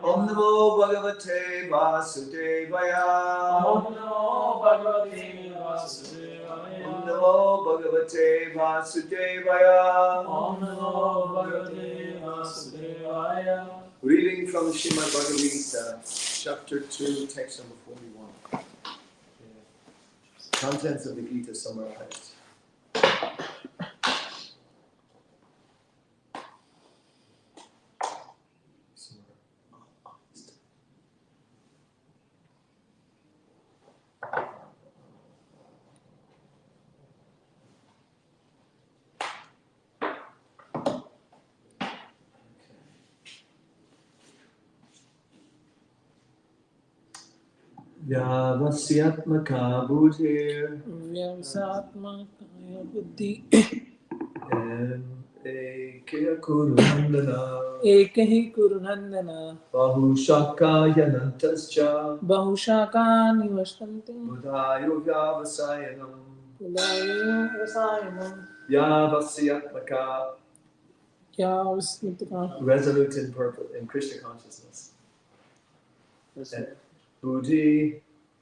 Om Namo Bhagavate Vasudevaya. Om Namo Bhagavate Vasudevaya. Om Namo Bhagavate Vasudevaya. Om Namo Bhagavate Vasudevaya. Reading from Srimad Bhagavad Gita, chapter 2, text number 41. Contents of the Gita summarized. Vyavasyatmaka buddhir Vyavasatmakaya buddhi ekaya kurundana Ekahi Kurunandana bahushakaya nantascha Bahushakani Vashtanti buddhayo vyavasayanam Udayo Vasayanam Vyavasyatmaka, Yavasmitaka resolute in purpose in Krishna consciousness. Buddhi,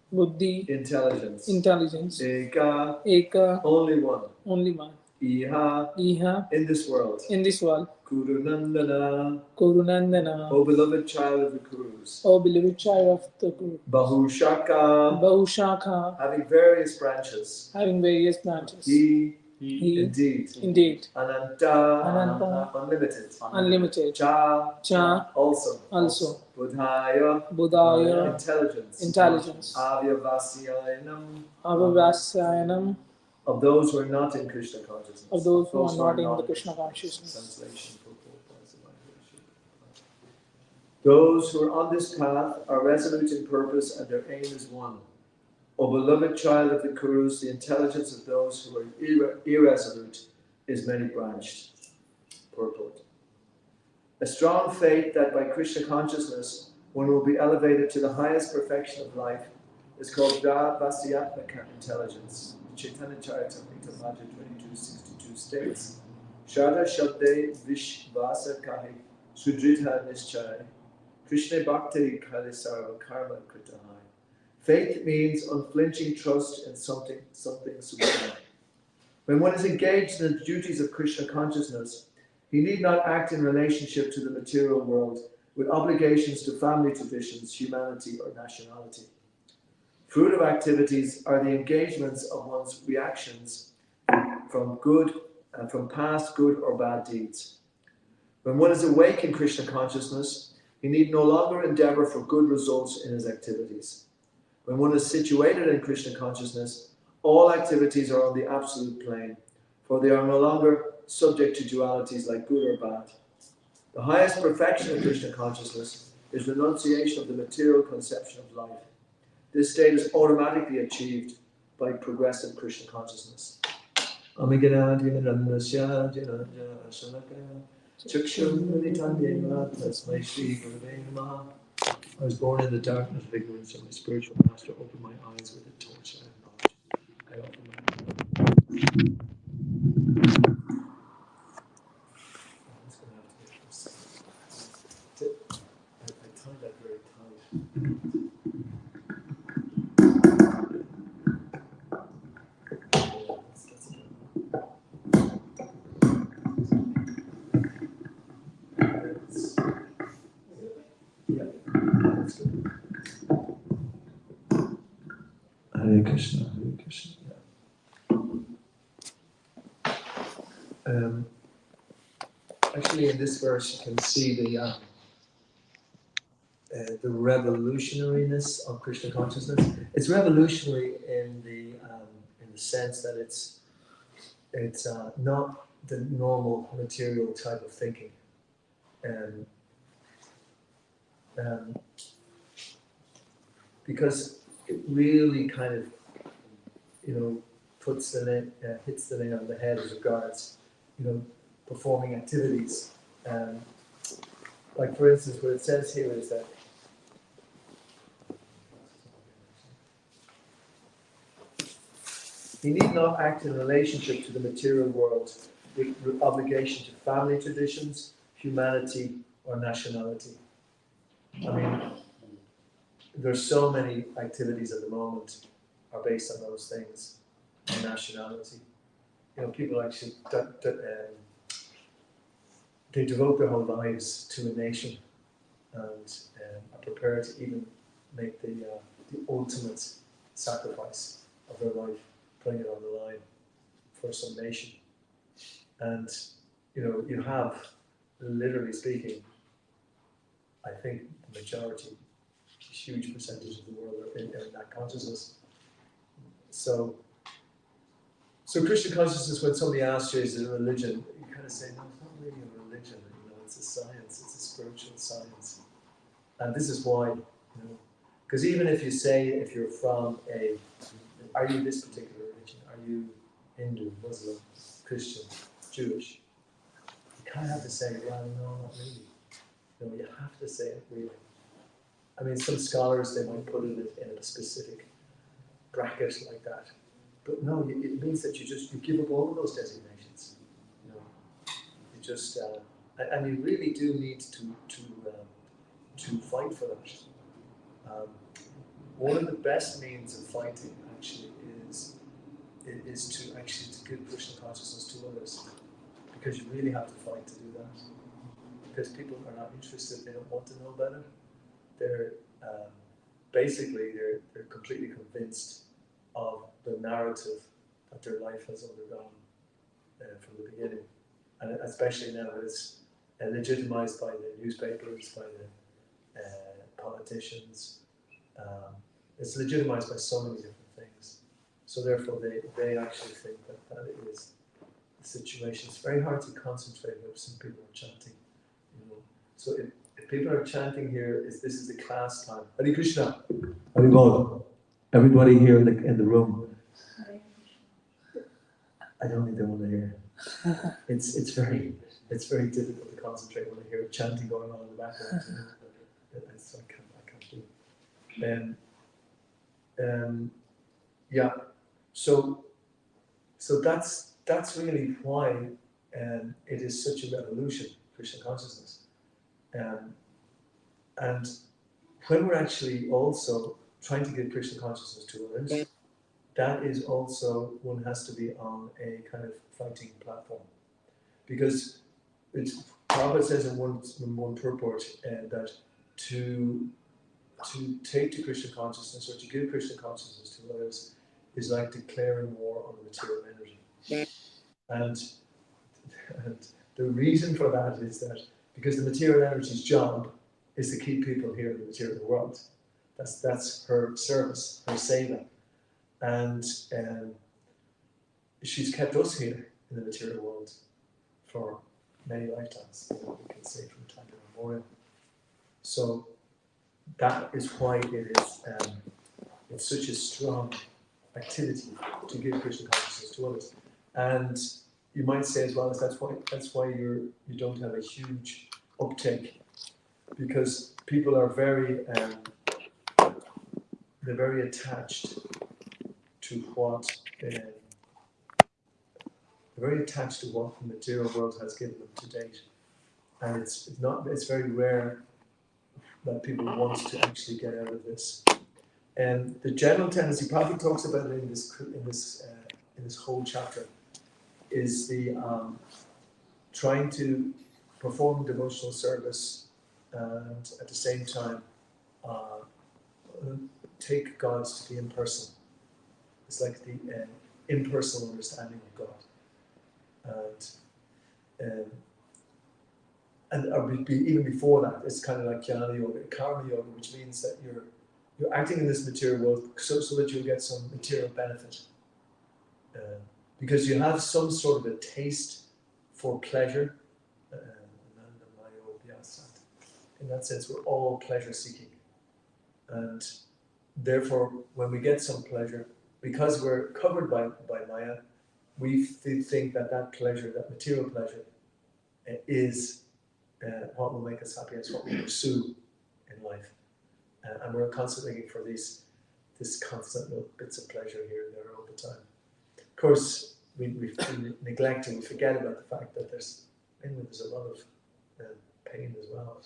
Buddhi intelligence. Intelligence Eka, Eka only one. Only one Iha, Iha in this world. In this world Kurunandana, Kurunandana O beloved child of the Kurus. O beloved child of the Kuru Bahushaka, Bahushaka having various branches. Having various branches He, Indeed Ananta, Ananta unlimited. Cha, also. Buddhaya, intelligence. Avyavasyayanam, Avavasayanam of those who are not in Krishna consciousness. Of those who are not in the Krishna consciousness. Translation. Those who are on this path are resolute in purpose and their aim is one. O beloved child of the Kurus, the intelligence of those who are irresolute is many-branched. Purport. A strong faith that by Krishna consciousness one will be elevated to the highest perfection of life is called Vasyatmaka intelligence. Chaitanya Charitamrita Madhya 2262 states, Shada Shabde Vishvasa Kahi Sudrita Nischai Krishna Bhakti Kali Sarva Karma Kritahai. Faith means unflinching trust in something supreme. When one is engaged in the duties of Krishna consciousness, he need not act in relationship to the material world with obligations to family traditions, humanity, or nationality. Fruit of activities are the engagements of one's reactions from past good or bad deeds. When one is awake in Krishna consciousness, he need no longer endeavor for good results in his activities. When one is situated in Krishna consciousness, all activities are on the absolute plane, for they are no longer subject to dualities like good or bad. The highest perfection of Krishna consciousness is renunciation of the material conception of life. This state is automatically achieved by progressive Krishna consciousness. I was born in the darkness of ignorance, and my spiritual master opened my eyes with a torchlight of knowledge. I opened my eyes. I tied that very tight. Hare Krishna, Hare Krishna. Actually, in this verse, you can see the revolutionariness of Krishna consciousness. It's revolutionary in the sense that it's not the normal material type of thinking, and because it really kind of hits the nail on the head as regards performing activities. Like for instance, what it says here is that he need not act in relationship to the material world with obligation to family traditions, humanity, or nationality. I mean, there's so many activities at the moment are based on those things, and nationality. People actually they devote their whole lives to a nation, and are prepared to even make the ultimate sacrifice of their life, putting it on the line for some nation. And you have, literally speaking, I think the majority, a huge percentage of the world are in that consciousness. So Krishna consciousness, when somebody asks you, is it a religion? You kind of say, no, it's not really a religion. It's a science. It's a spiritual science. And this is why, because even if you say, if you're from are you this particular religion? Are you Hindu, Muslim, Christian, Jewish? You kind of have to say, well, no, not really. You have to say it really. I mean, some scholars, they might put it in a specific bracket like that. But no, it means that you give up all of those designations. You just, and you really do need to fight for that. One of the best means of fighting actually is to give Krishna consciousness to others, because you really have to fight to do that. Because people are not interested; they don't want to know better. They're basically they're completely convinced of the narrative that their life has undergone from the beginning, and especially now that it's legitimized by the newspapers, by the politicians. It's legitimized by so many different things. So therefore, they actually think that is the situation. It's very hard to concentrate if some people are chanting. So if people are chanting here, this is the class time. Hare Krishna, Hare Bol. Everybody here in the room. I don't think they want to hear. It's very difficult to concentrate when I hear chanting going on in the background. I can't do it. Yeah. So that's really why it is such a revolution, Krishna consciousness. And when we're actually also trying to give Krishna consciousness to others, that is also, one has to be on a kind of fighting platform. Because Prabhupada says in one purport that to take to Krishna consciousness, or to give Krishna consciousness to others, is like declaring war on the material energy. And the reason for that is that because the material energy's job is to keep people here in the material world. That's her service, her seva. And she's kept us here in the material world for many lifetimes, we can say, from time immemorial. So that is why it's such a strong activity to give Krishna consciousness to others. And you might say as well as that's why you don't have a huge uptake, because people are very they're very attached to what they're very attached to what the material world has given them to date, and it's very rare that people want to actually get out of this. And the general tendency, Prabhupada talks about it in this whole chapter, is the trying to perform devotional service and at the same time take God to be impersonal. It's like the impersonal understanding of God. And even before that, it's kind of like jnana yoga, karma yoga, which means that you're acting in this material world so that you'll get some material benefit. Because you have some sort of a taste for pleasure. In that sense, we're all pleasure seeking. And therefore, when we get some pleasure, because we're covered by Maya, we think that pleasure, that material pleasure, is what will make us happy. It's what we pursue in life. And we're constantly looking for this constant little bits of pleasure here and there all the time. Of course, we neglect and we forget about the fact that there's a lot of pain as well.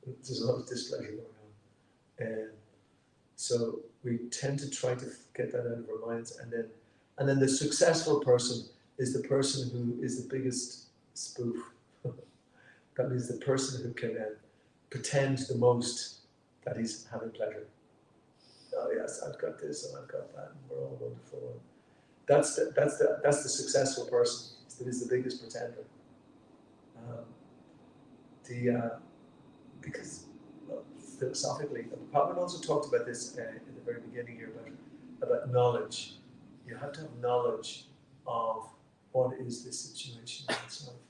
There's a lot of displeasure going on. And so we tend to try to get that out of our minds, and then the successful person is the person who is the biggest spoof. That means the person who can pretend the most that he's having pleasure. Oh yes, I've got this and I've got that, and we're all wonderful. That's the successful person. That is the biggest pretender. Because philosophically, Prabhupada also talked about this in the very beginning here about knowledge. You have to have knowledge of what is the situation itself.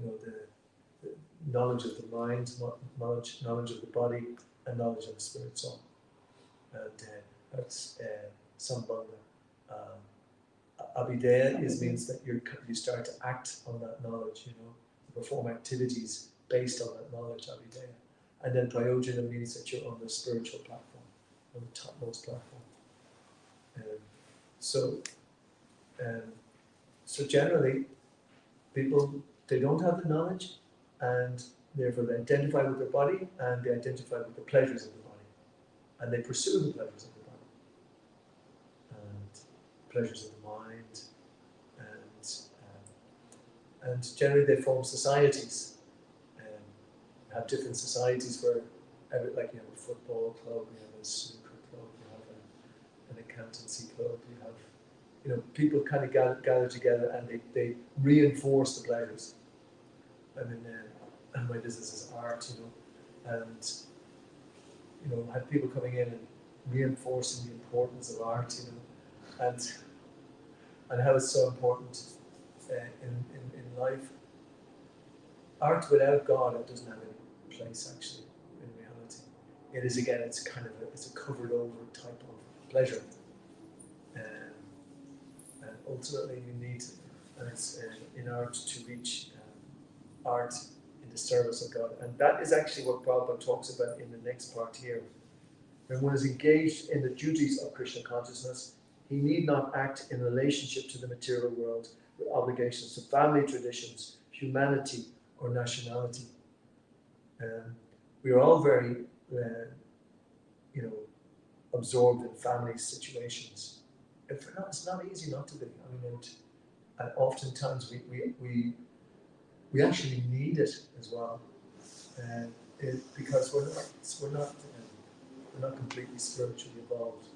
The knowledge of the mind, knowledge of the body, and knowledge of the spirit soul. And that's Sambandha. Abhideya means that you start to act on that knowledge. You perform activities based on that knowledge, Abhideya. And then Prayojana means that you're on the spiritual platform, on the topmost platform. So generally, people, they don't have the knowledge, and therefore they identify with their body, and they identify with the pleasures of the body, and they pursue the pleasures of the body, and pleasures of the mind, and generally they form societies. Have different societies where, like you have a football club, you have a snooker club, you have an accountancy club, you have, people kind of gather together and they reinforce the pleasures. I mean, my business is art, and have people coming in and reinforcing the importance of art, and how it's so important in life. Art without God, it doesn't have any place actually in reality. It is, again, it's a covered over type of pleasure, and ultimately you need, and it's in art to reach art in the service of God, and that is actually what Prabhupada talks about in the next part here. When one is engaged in the duties of Krishna consciousness, he need not act in relationship to the material world with obligations to family traditions, humanity, or nationality. We are all very, absorbed in family situations. It's not easy not to be. I mean, and oftentimes we actually need it as well, because we're not completely spiritually evolved.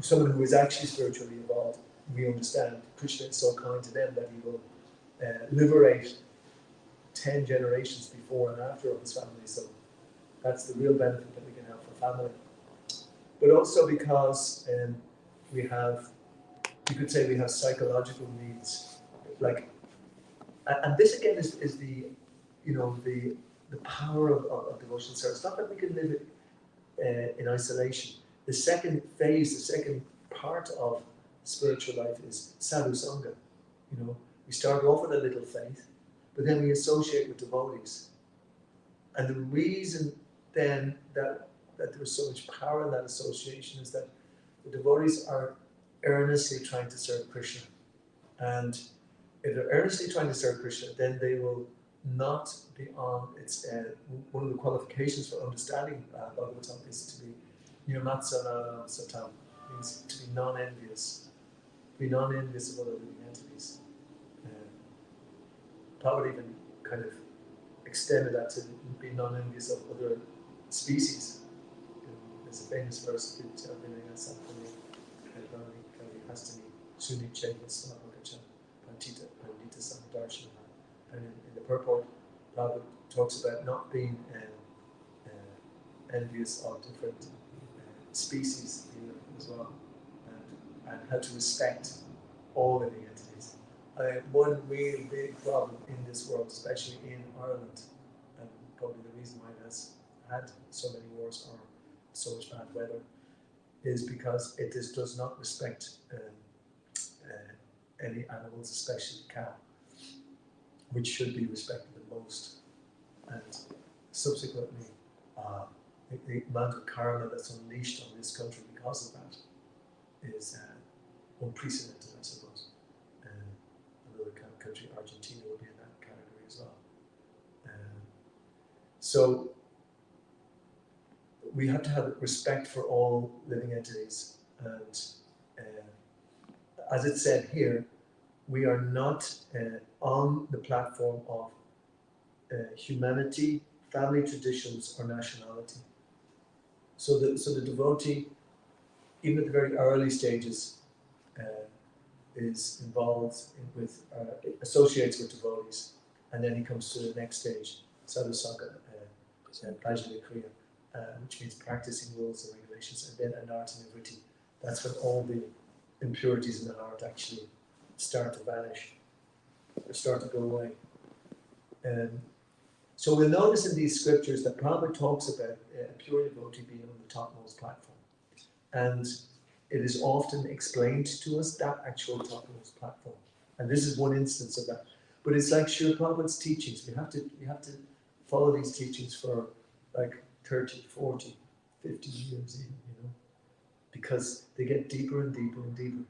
Someone who is actually spiritually evolved, we understand Krishna is so kind to them that he will liberate 10 generations before and after of his family. So that's the real benefit that we can have for family. But also because we have, you could say we have psychological needs. Like, and this again is the, the power of devotional service. Not that we can live it in isolation. The second phase, the second part of spiritual life is sadhu sangha. We start off with a little faith, but then we associate with devotees. And the reason then that there is so much power in that association is that the devotees are earnestly trying to serve Krishna. And if they're earnestly trying to serve Krishna, then they will not be on, it's one of the qualifications for understanding Bhagavad Gita is to be nirmatsana satam, means to be non-envious. Be non-envious of other living entities. Prabhupada even kind of extended that to be non-envious of other species. There's a famous verse, Anita Samadarshana. And in the purport, Prabhupada talks about not being envious of different species as well, and how to respect all living entities. One real big problem in this world, especially in Ireland, and probably the reason why it has had so many wars or so much bad weather, is because it just does not respect any animals, especially cow, which should be respected the most. And subsequently, the amount of karma that's unleashed on this country because of that is unprecedented, I suppose. Another country, Argentina, will be in that category as well. So we have to have respect for all living entities, and as it said here, we are not on the platform of humanity, family traditions, or nationality. So the devotee, even at the very early stages, is involved with, associates with devotees, and then he comes to the next stage, sadhusanga, prajna kriya, which means practicing rules and regulations, and then anartha nivritti. That's when all the impurities in the heart actually start to vanish, or start to go away. So we'll notice in these scriptures that Prabhupada talks about a pure devotee being on the topmost platform. And it is often explained to us that actual topmost platform. And this is one instance of that. But it's like Srila Prabhupada's teachings. We have to follow these teachings for like 30, 40, 50 years even, because they get deeper and deeper and deeper.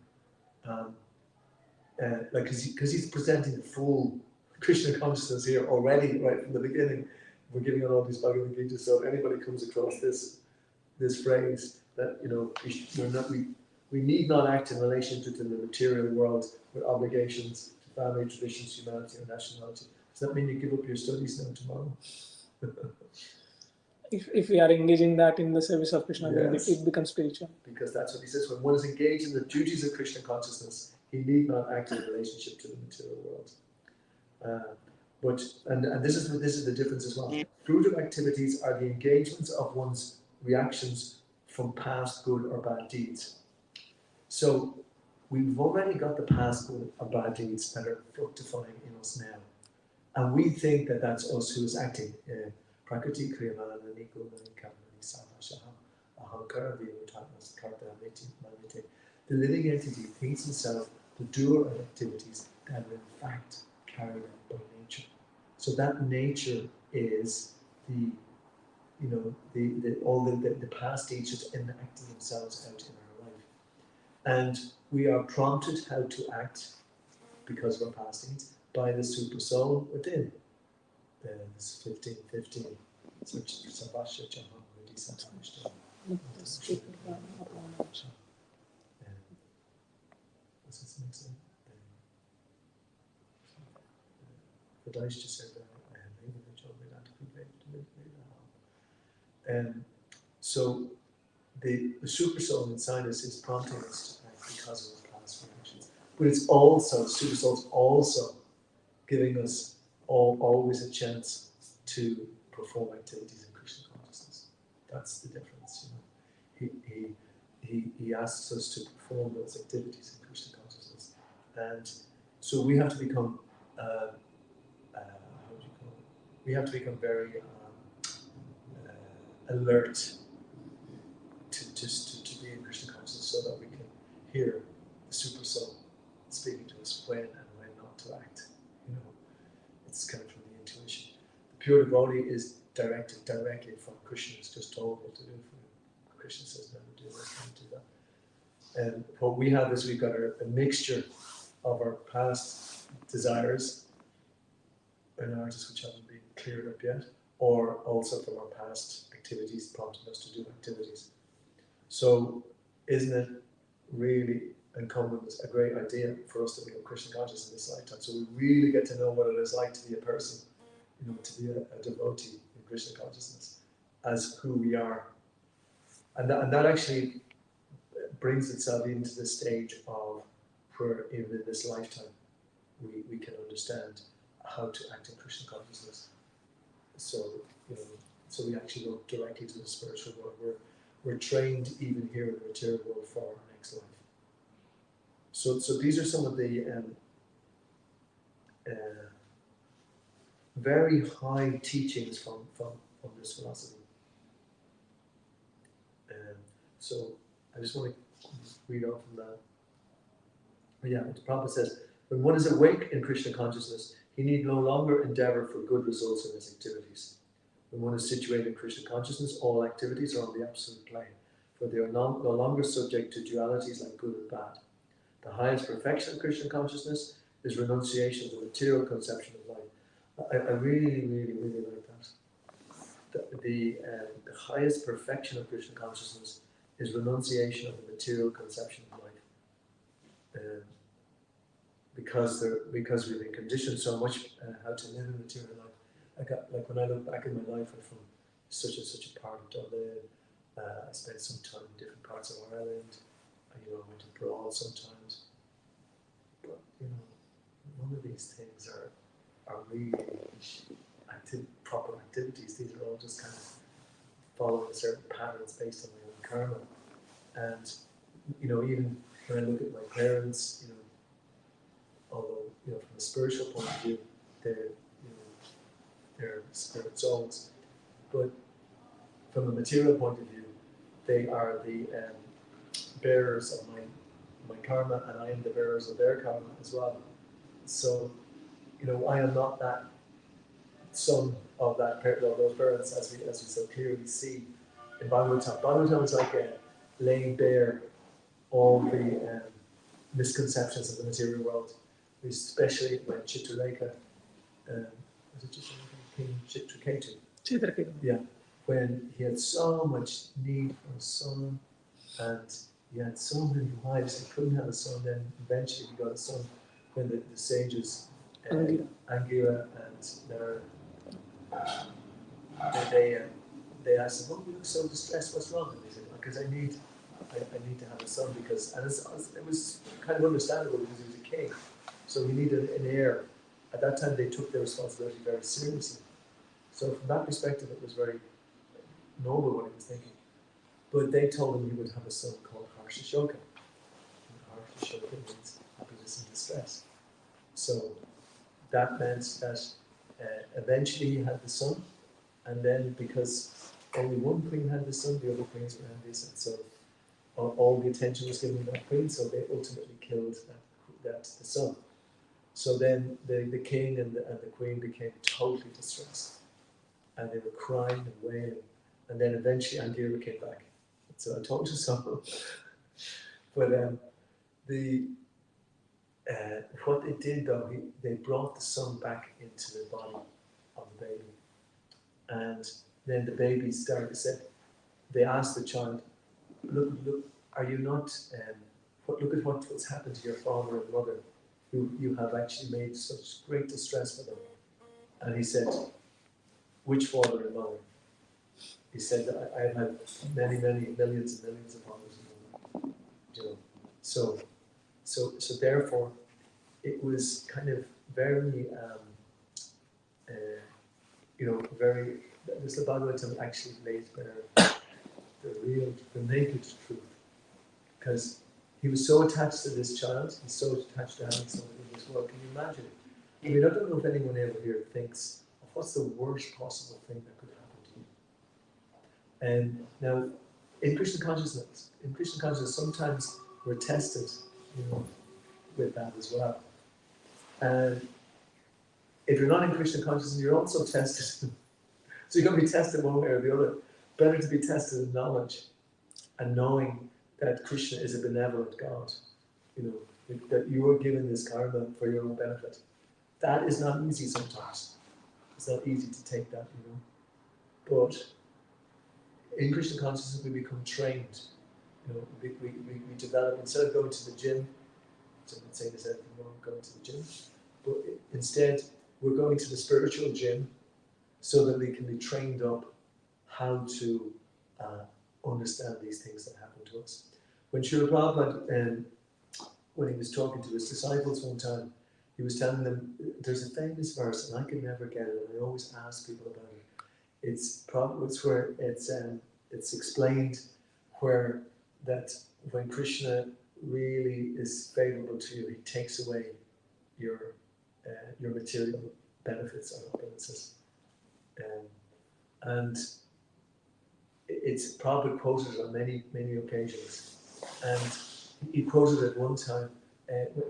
Because he's presenting the full Krishna consciousness here already, right from the beginning. We're giving out all these Bhagavad Gita, so if anybody comes across this phrase that we need not act in relation to the material world with obligations to family, traditions, humanity, or nationality. Does that mean you give up your studies now tomorrow? If we are engaging that in the service of Krishna, Yes. then it becomes spiritual. Because that's what he says. When one is engaged in the duties of Krishna consciousness, he need not act in relationship to the material world. And this is the difference as well. Fruitive activities are the engagements of one's reactions from past good or bad deeds. So we've already got the past good or bad deeds that are fructifying in us now. And we think that that's us who is acting. Prakriti kriyamana niko nanikamani savashaha ahankara viyotanas karta manite. The living entity thinks himself the doer of activities that are in fact carried out by nature. So that nature is all the past deeds just enacting themselves out in our life. And we are prompted how to act because of our past deeds by the super soul within. This 15:15. Which Savasya Chaham Vidi Satanishta. What's his next name? Kadash just said that I have made the job with that. So the super soul inside us is prompting us to act because of our past reactions. But it's also, super soul's also giving us always a chance to perform activities in Krishna consciousness. That's the difference, He asks us to perform those activities in Krishna consciousness, and so we have to become we have to become very alert to be in Krishna consciousness, so that we can hear the super soul speaking to us when and when not to act. It's coming from the intuition. The pure devotee is directed directly from Krishna. It's just told what to do for him. Krishna says never do this, never do that. And what we have is we've got a mixture of our past desires and artists which haven't been cleared up yet, or also from our past activities prompting us to do activities. So isn't it really incumbent, a great idea for us to become Krishna conscious in this lifetime? So we really get to know what it is like to be a person, to be a devotee in Krishna consciousness as who we are. And that actually brings itself into the stage of where even in this lifetime we can understand how to act in Krishna consciousness. So, so we actually go directly to the spiritual world. We're trained even here in the material world for our next life. So these are some of the very high teachings from this philosophy. So I just want to read off from that. Yeah, the Prabhupada says, when one is awake in Krishna consciousness, he need no longer endeavor for good results in his activities. When one is situated in Krishna consciousness, all activities are on the absolute plane, for they are no longer subject to dualities like good and bad. The highest perfection of Krishna consciousness is renunciation of the material conception of life. I really, really, really like that. The highest perfection of Krishna consciousness is renunciation of the material conception of life. Because we've been conditioned so much how to live in material life. Like when I look back in my life, I'm from such a part of Dublin. I spent some time in different parts of Ireland. I went abroad sometimes. But none of these things are really proper activities. These are all just kind of following certain patterns based on my own karma. And even when I look at my parents, although from a spiritual point of view, they're spirit souls, but from a material point of view, they are the bearers of my karma, and I am the bearers of their karma as well. So, I am not that son of those parents, as we so clearly see in Bhagavad Gita. Bhagavad Gita is like laying bare all the misconceptions of the material world, especially when Chitralekha, was it King Chitraketu? Yeah, when he had so much need for a son, and he had so many wives, he couldn't have a son. Then eventually he got a son when the sages, Angira and Nara, they asked him, "Oh, you look so distressed. What's wrong?" And he said, "Because I need to have a son because," and it was kind of understandable because he was a king, so he needed an heir. At that time, they took their responsibility very seriously. So from that perspective, it was very noble what he was thinking. But they told him he would have a son called Harsha-shoka. And Harsha-shoka means happiness and distress. So that meant that eventually he had the son, and then because only one queen had the son, the other queens were envious, and so all the attention was given to that queen, so they ultimately killed the son. So then the king and the queen became totally distressed, and they were crying and wailing, and then eventually Angira came back. So I told you so. But what they did though, they brought the son back into the body of the baby, and then the baby said, they asked the child, look, are you not, look at what's happened to your father and mother, who you have actually made such great distress for them. And he said, which father and mother? He said, I have had many, many, millions and millions of fathers and mothers. So therefore, it was kind of very, very, the Bhagavad Gita actually lays bare the naked truth. Because he was so attached to this child, he's so attached to having something in this world. Can you imagine? I mean, I don't know if anyone ever here thinks of what's the worst possible thing that could happen to you. And now, in Krishna consciousness, sometimes we're tested, with that as well. And if you're not in Krishna consciousness, you're also tested. So you're going to be tested one way or the other. Better to be tested in knowledge and knowing that Krishna is a benevolent God, that you are given this karma for your own benefit. That is not easy sometimes. It's not easy to take that, But in Krishna consciousness, we become trained. We develop, instead of going to the gym, so I'm not saying there's anything wrong with going to the gym, but instead we're going to the spiritual gym so that we can be trained up how to understand these things that happen to us. When Srila Prabhupada, when he was talking to his disciples one time, he was telling them, there's a famous verse, and I can never get it, and I always ask people about it. It's where it's explained where that when Krishna really is favorable to you, he takes away your material benefits or opulences. And it's probably quoted on many occasions. And he quoted it one time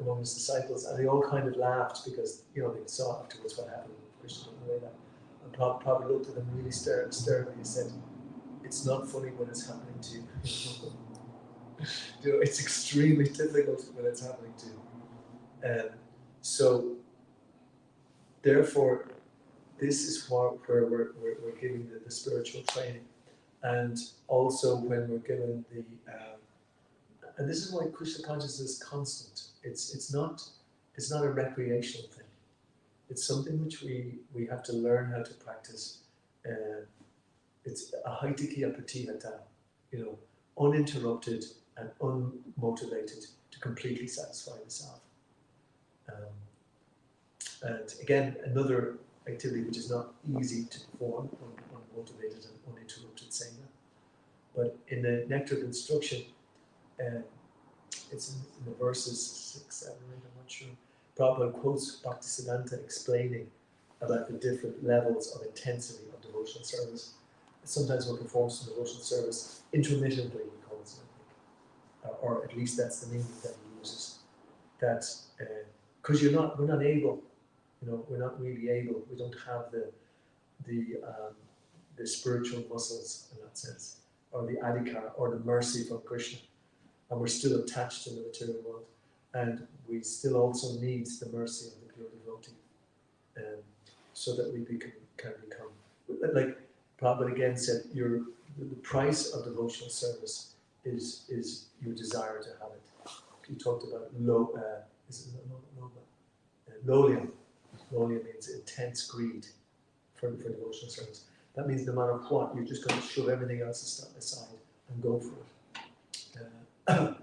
among his disciples, and they all kind of laughed because they saw afterwards what happened when Krishna took away that. And probably looked at them really sternly and said, "It's not funny when it's happening to you." It's extremely difficult when it's happening to you. So, therefore, this is where we're giving the spiritual training, and also when we're given the, and this is why Krishna consciousness is constant. It's not a recreational thing. It's something which we have to learn how to practice. It's a haitiki apatihata, uninterrupted and unmotivated to completely satisfy the self. And again, another activity which is not easy to perform, unmotivated and uninterrupted saying. But in the Nectar of Instruction, it's in the verses 6, 7, 8, I'm not sure. Prabhupada quotes Bhaktisiddhanta explaining about the different levels of intensity of devotional service. Sometimes one performs some devotional service intermittently, he calls it, I think. Or at least that's the meaning that he uses. That because we're not able, we're not really able. We don't have the spiritual muscles in that sense, or the adhikar, or the mercy from Krishna, and we're still attached to the material world, and we still also need the mercy of the pure devotee, so that we can become, like Prabhupada again said, the price of devotional service is your desire to have it. He talked about lolium. Lolium means intense greed for devotional service. That means no matter what, you're just going to shove everything else aside and go for it.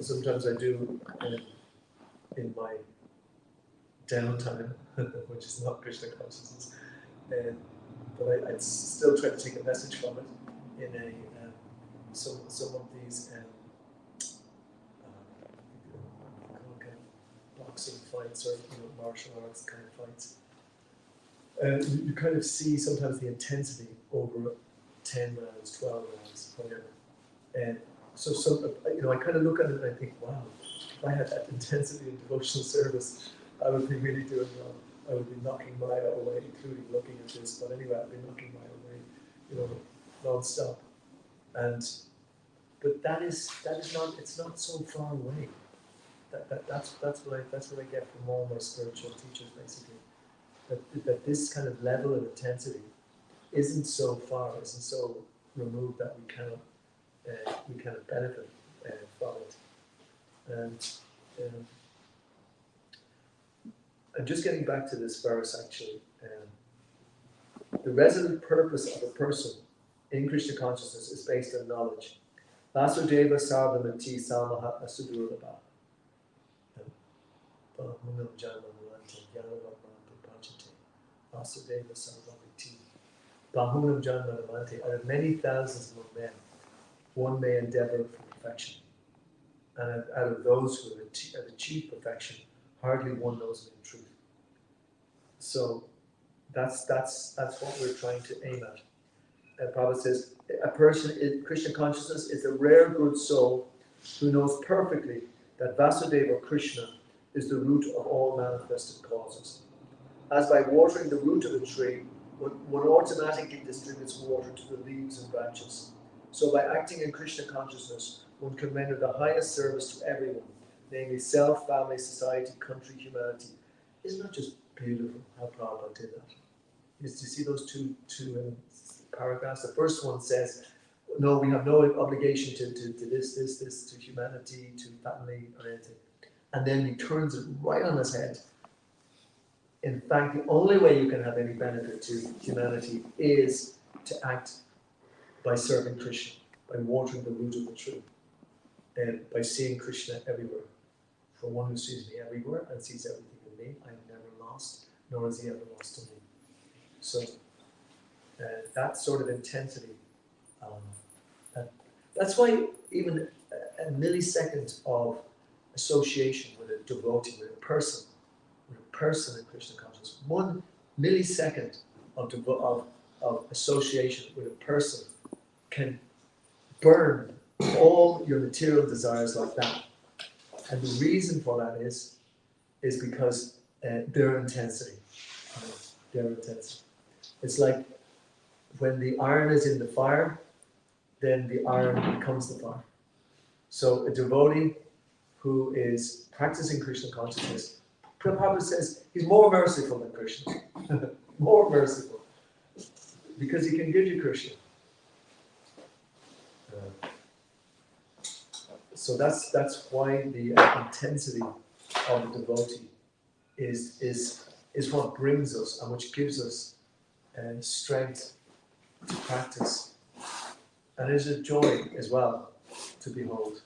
Sometimes I do in my downtime, which is not Krishna consciousness, but I still try to take a message from it in some of these boxing fights or martial arts kind of fights. You kind of see sometimes the intensity over 10 rounds, 12 rounds, whatever. And so I kind of look at it and I think, wow, if I had that intensity in devotional service, I would be really doing well. I would be knocking Maya away, including looking at this. But anyway, I'd be knocking Maya away, non-stop. But that is not. It's not so far away. That's what I get from all my spiritual teachers, basically. That this kind of level of intensity isn't so far, isn't so removed that we cannot benefit from it. And just getting back to this verse, actually, the resolute purpose of a person in Krishna consciousness is based on knowledge. Vasudeva sarvamati samaha asudurlabha. Bahunam janmanante jnanavatmante pachate. Vasudeva sarvamati. Bahunam janmanante. Out of many thousands of men, one may endeavor for perfection. And out of those who have achieved perfection, hardly one knows it in truth. So that's what we're trying to aim at. Prabhupada says, a person in Krishna consciousness is a rare good soul who knows perfectly that Vasudeva Krishna is the root of all manifested causes. As by watering the root of a tree, one automatically distributes water to the leaves and branches. So by acting in Krishna consciousness, one can render the highest service to everyone, namely self, family, society, country, humanity. Isn't that just beautiful how Prabhupada did that? Do you see those two paragraphs? The first one says, no, we have no obligation to this, to humanity, to family, or anything. And then he turns it right on his head. In fact, the only way you can have any benefit to humanity is to act by serving Krishna, by watering the root of the tree, and by seeing Krishna everywhere. For one who sees me everywhere and sees everything in me, I am never lost, nor is he ever lost to me. So that sort of intensity, that's why even a millisecond of association with a devotee, with a person in Krishna consciousness, 1 millisecond of association with a person can burn all your material desires like that. And the reason for that is because their intensity. Their intensity. It's like when the iron is in the fire, then the iron becomes the fire. So a devotee who is practicing Krishna consciousness, Prabhupada says he's more merciful than Krishna. More merciful. Because he can give you Krishna. So that's why the intensity of the devotee is what brings us and which gives us strength to practice. And it's a joy as well to behold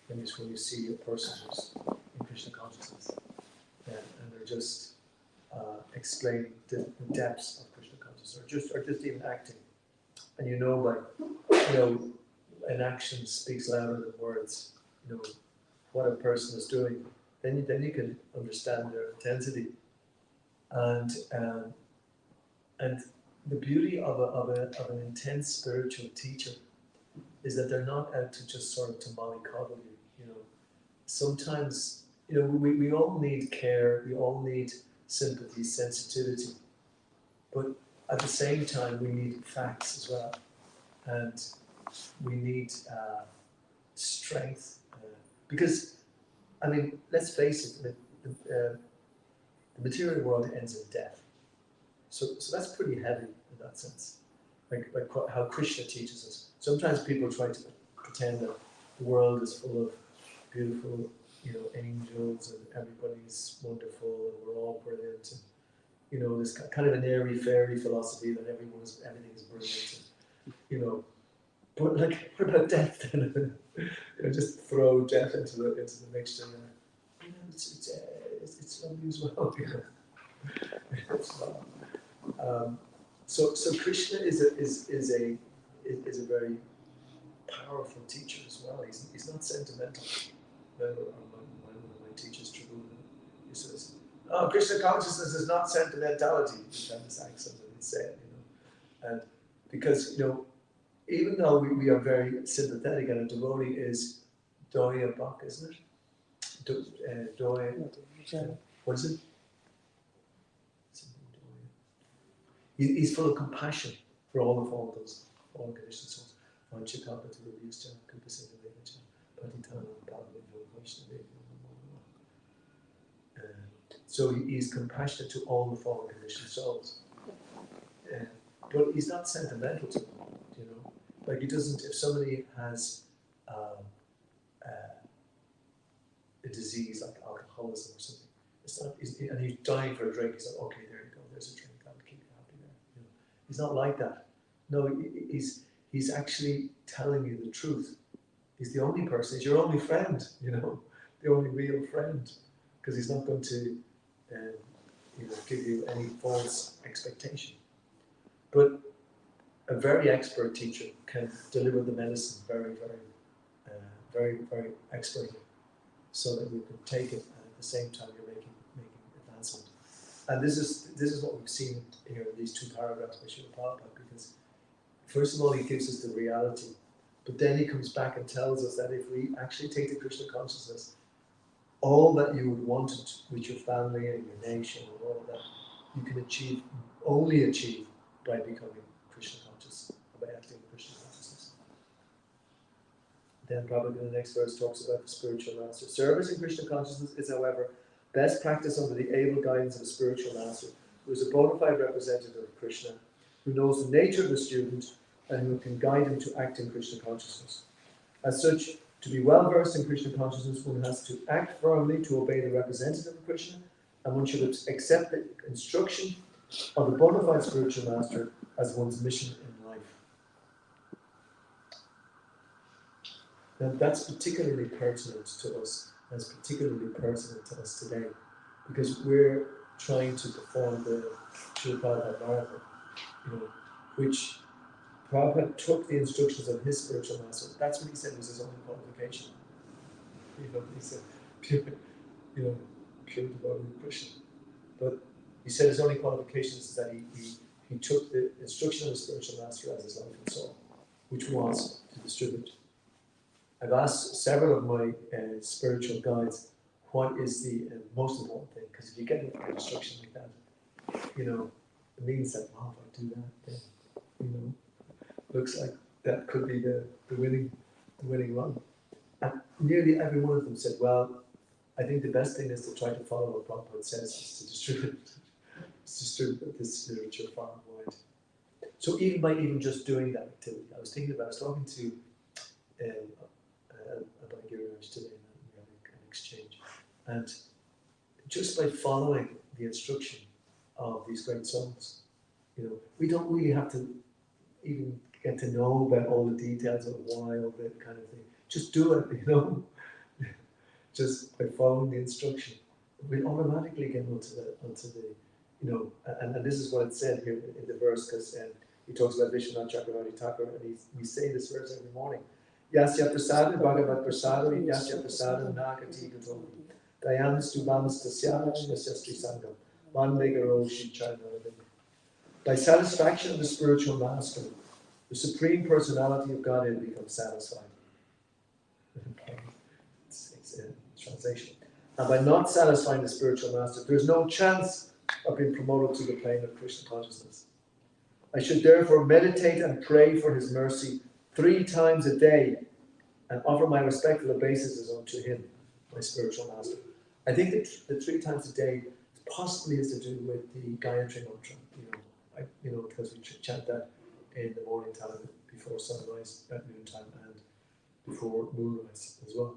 when you see a person who's in Krishna consciousness and they're just explaining the depths of Krishna consciousness or just even acting. And an action speaks louder than words. What a person is doing, then you can understand their intensity. And the beauty of an intense spiritual teacher is that they're not out to just sort of to mollycoddle you. Sometimes we all need care, we all need sympathy, sensitivity, but at the same time we need facts as well, and we need strength. Because, let's face it, the material world ends in death. So that's pretty heavy in that sense. Like how Krishna teaches us. Sometimes people try to pretend that the world is full of beautiful, angels and everybody's wonderful and we're all brilliant. And, this kind of an airy fairy philosophy that everything is brilliant. But like, what about death then? Just throw death into the mixture. It's lovely as well. So Krishna is a very powerful teacher as well. He's not sentimental. One of my teachers, Tribhuvan, he says, "Oh, Krishna consciousness is not sentimentality." He had this accent and he'd say it, and because even though we are very sympathetic, and a devotee is Doya Bak, isn't it? Doya. What is it? He's full of compassion for all conditioned souls. So he's compassionate to all the fallen conditioned souls. But he's not sentimental to them, Like he doesn't, if somebody has a disease like alcoholism or something, it's not, and he's dying for a drink, he's like, okay, there you go, there's a drink, that'll keep you happy there. He's not like that. No, he's actually telling you the truth. He's the only person, he's your only friend, the only real friend, because he's not going to give you any false expectation. But a very expert teacher can deliver the medicine very, very, very expertly, so that you can take it and at the same time you're making advancement. And this is what we've seen here in these 2 paragraphs by Srila Prabhupada, because first of all he gives us the reality, but then he comes back and tells us that if we actually take the Krishna consciousness, all that you would want with your family and your nation and all of that, you can only achieve by becoming Krishna conscious, by acting Krishna consciousness. Then probably the next verse talks about the spiritual master. Service in Krishna consciousness is, however, best practice under the able guidance of a spiritual master, who is a bona fide representative of Krishna, who knows the nature of the student and who can guide him to act in Krishna consciousness. As such, to be well versed in Krishna consciousness, one has to act firmly to obey the representative of Krishna, and one should accept the instruction of the bona fide spiritual master as one's mission in life. Now that's particularly pertinent to us as particularly pertinent to us today, because we're trying to perform the Srila Prabhupada marathon, which Prabhupada took the instructions of his spiritual master. That's what he said was his only qualification. He said, pure, pure devotee Krishna. But he said his only qualifications is that he took the instruction of his spiritual master as his life and soul, which was to distribute. I've asked several of my spiritual guides, what is the most important thing? Because if you get an instruction like that, it means that, if I do that, then, looks like that could be the winning run. And nearly every one of them said, well, I think the best thing is to try to follow what Prabhupada says, is to distribute this spiritual far and wide. So even by just doing that activity, I was talking to about Giriraj today, and we had an exchange. And just by following the instruction of these great souls, we don't really have to even get to know about all the details of why, all that kind of thing. Just do it, just by following the instruction. We automatically get onto the and this is what it said here in the verse, because he talks about Vishwanath Chakravarti Thakur, and we say this verse every morning. Yasya prasadam bhagavat prasadam yasya prasadam nakati gato dayam stubam stasya yasya sangam vandegaro shichanaradam. By satisfaction of the spiritual master, the Supreme Personality of Godhead becomes satisfied. It's a translation. And by not satisfying the spiritual master, there's no chance of being promoted to the plane of Krishna consciousness. I should therefore meditate and pray for his mercy 3 times a day and offer my respectful obeisances unto him, my spiritual master. I think that the 3 times a day possibly is to do with the Gayatri mantra, because we chant that in the morning time before sunrise, at noontime, and before moonrise as well.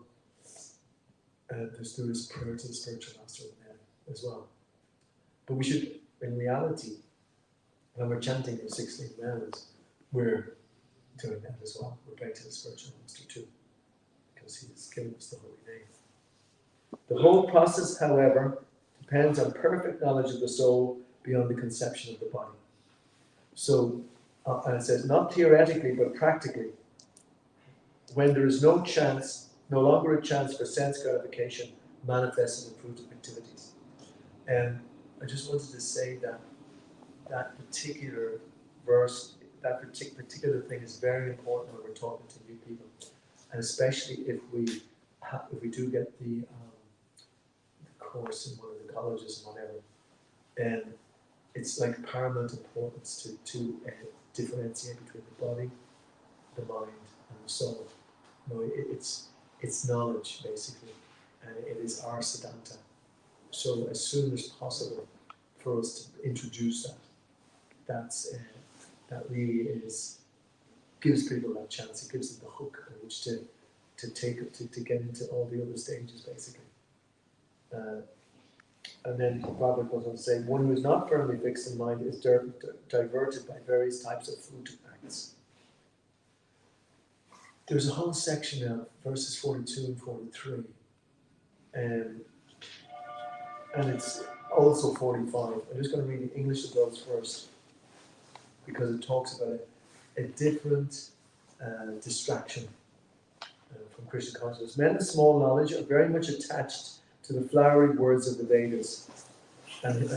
And there's this prayer to the spiritual master as well. But we should, in reality, when we're chanting the 16 manas, we're doing that as well. We're praying to the spiritual master too, because he has given us the holy name. The whole process, however, depends on perfect knowledge of the soul beyond the conception of the body. So, and it says, not theoretically, but practically, when there is no longer a chance for sense gratification manifested in fruitive activities. And I just wanted to say that particular verse, that particular thing is very important when we're talking to new people, and especially if we do get the course in one of the colleges and whatever, and it's like paramount importance to differentiate between the body, the mind, and the soul. It's knowledge basically, and it is our siddhanta. So as soon as possible for us to introduce that really gives people that chance. It gives them the hook on which to get into all the other stages basically. And then Robert goes on to say, one who is not firmly fixed in mind is diverted by various types of fruitive acts. There's a whole section of verses 42 and 43, and it's also 45. I'm just going to read the English of those first, because it talks about a different distraction from Krishna consciousness. Men of small knowledge are very much attached to the flowery words of the Vedas. And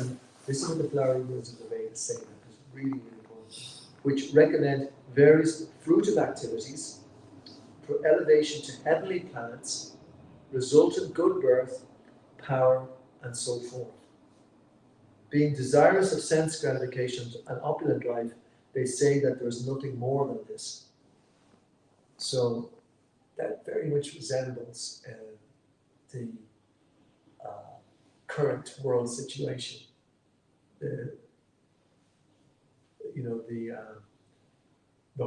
this is what the flowery words of the Vedas say, that is really, really important, which recommend various fruitive activities for elevation to heavenly planets, resultant good birth, power, and so forth. Being desirous of sense gratification and opulent life, they say that there is nothing more than this. So that very much resembles the current world situation. The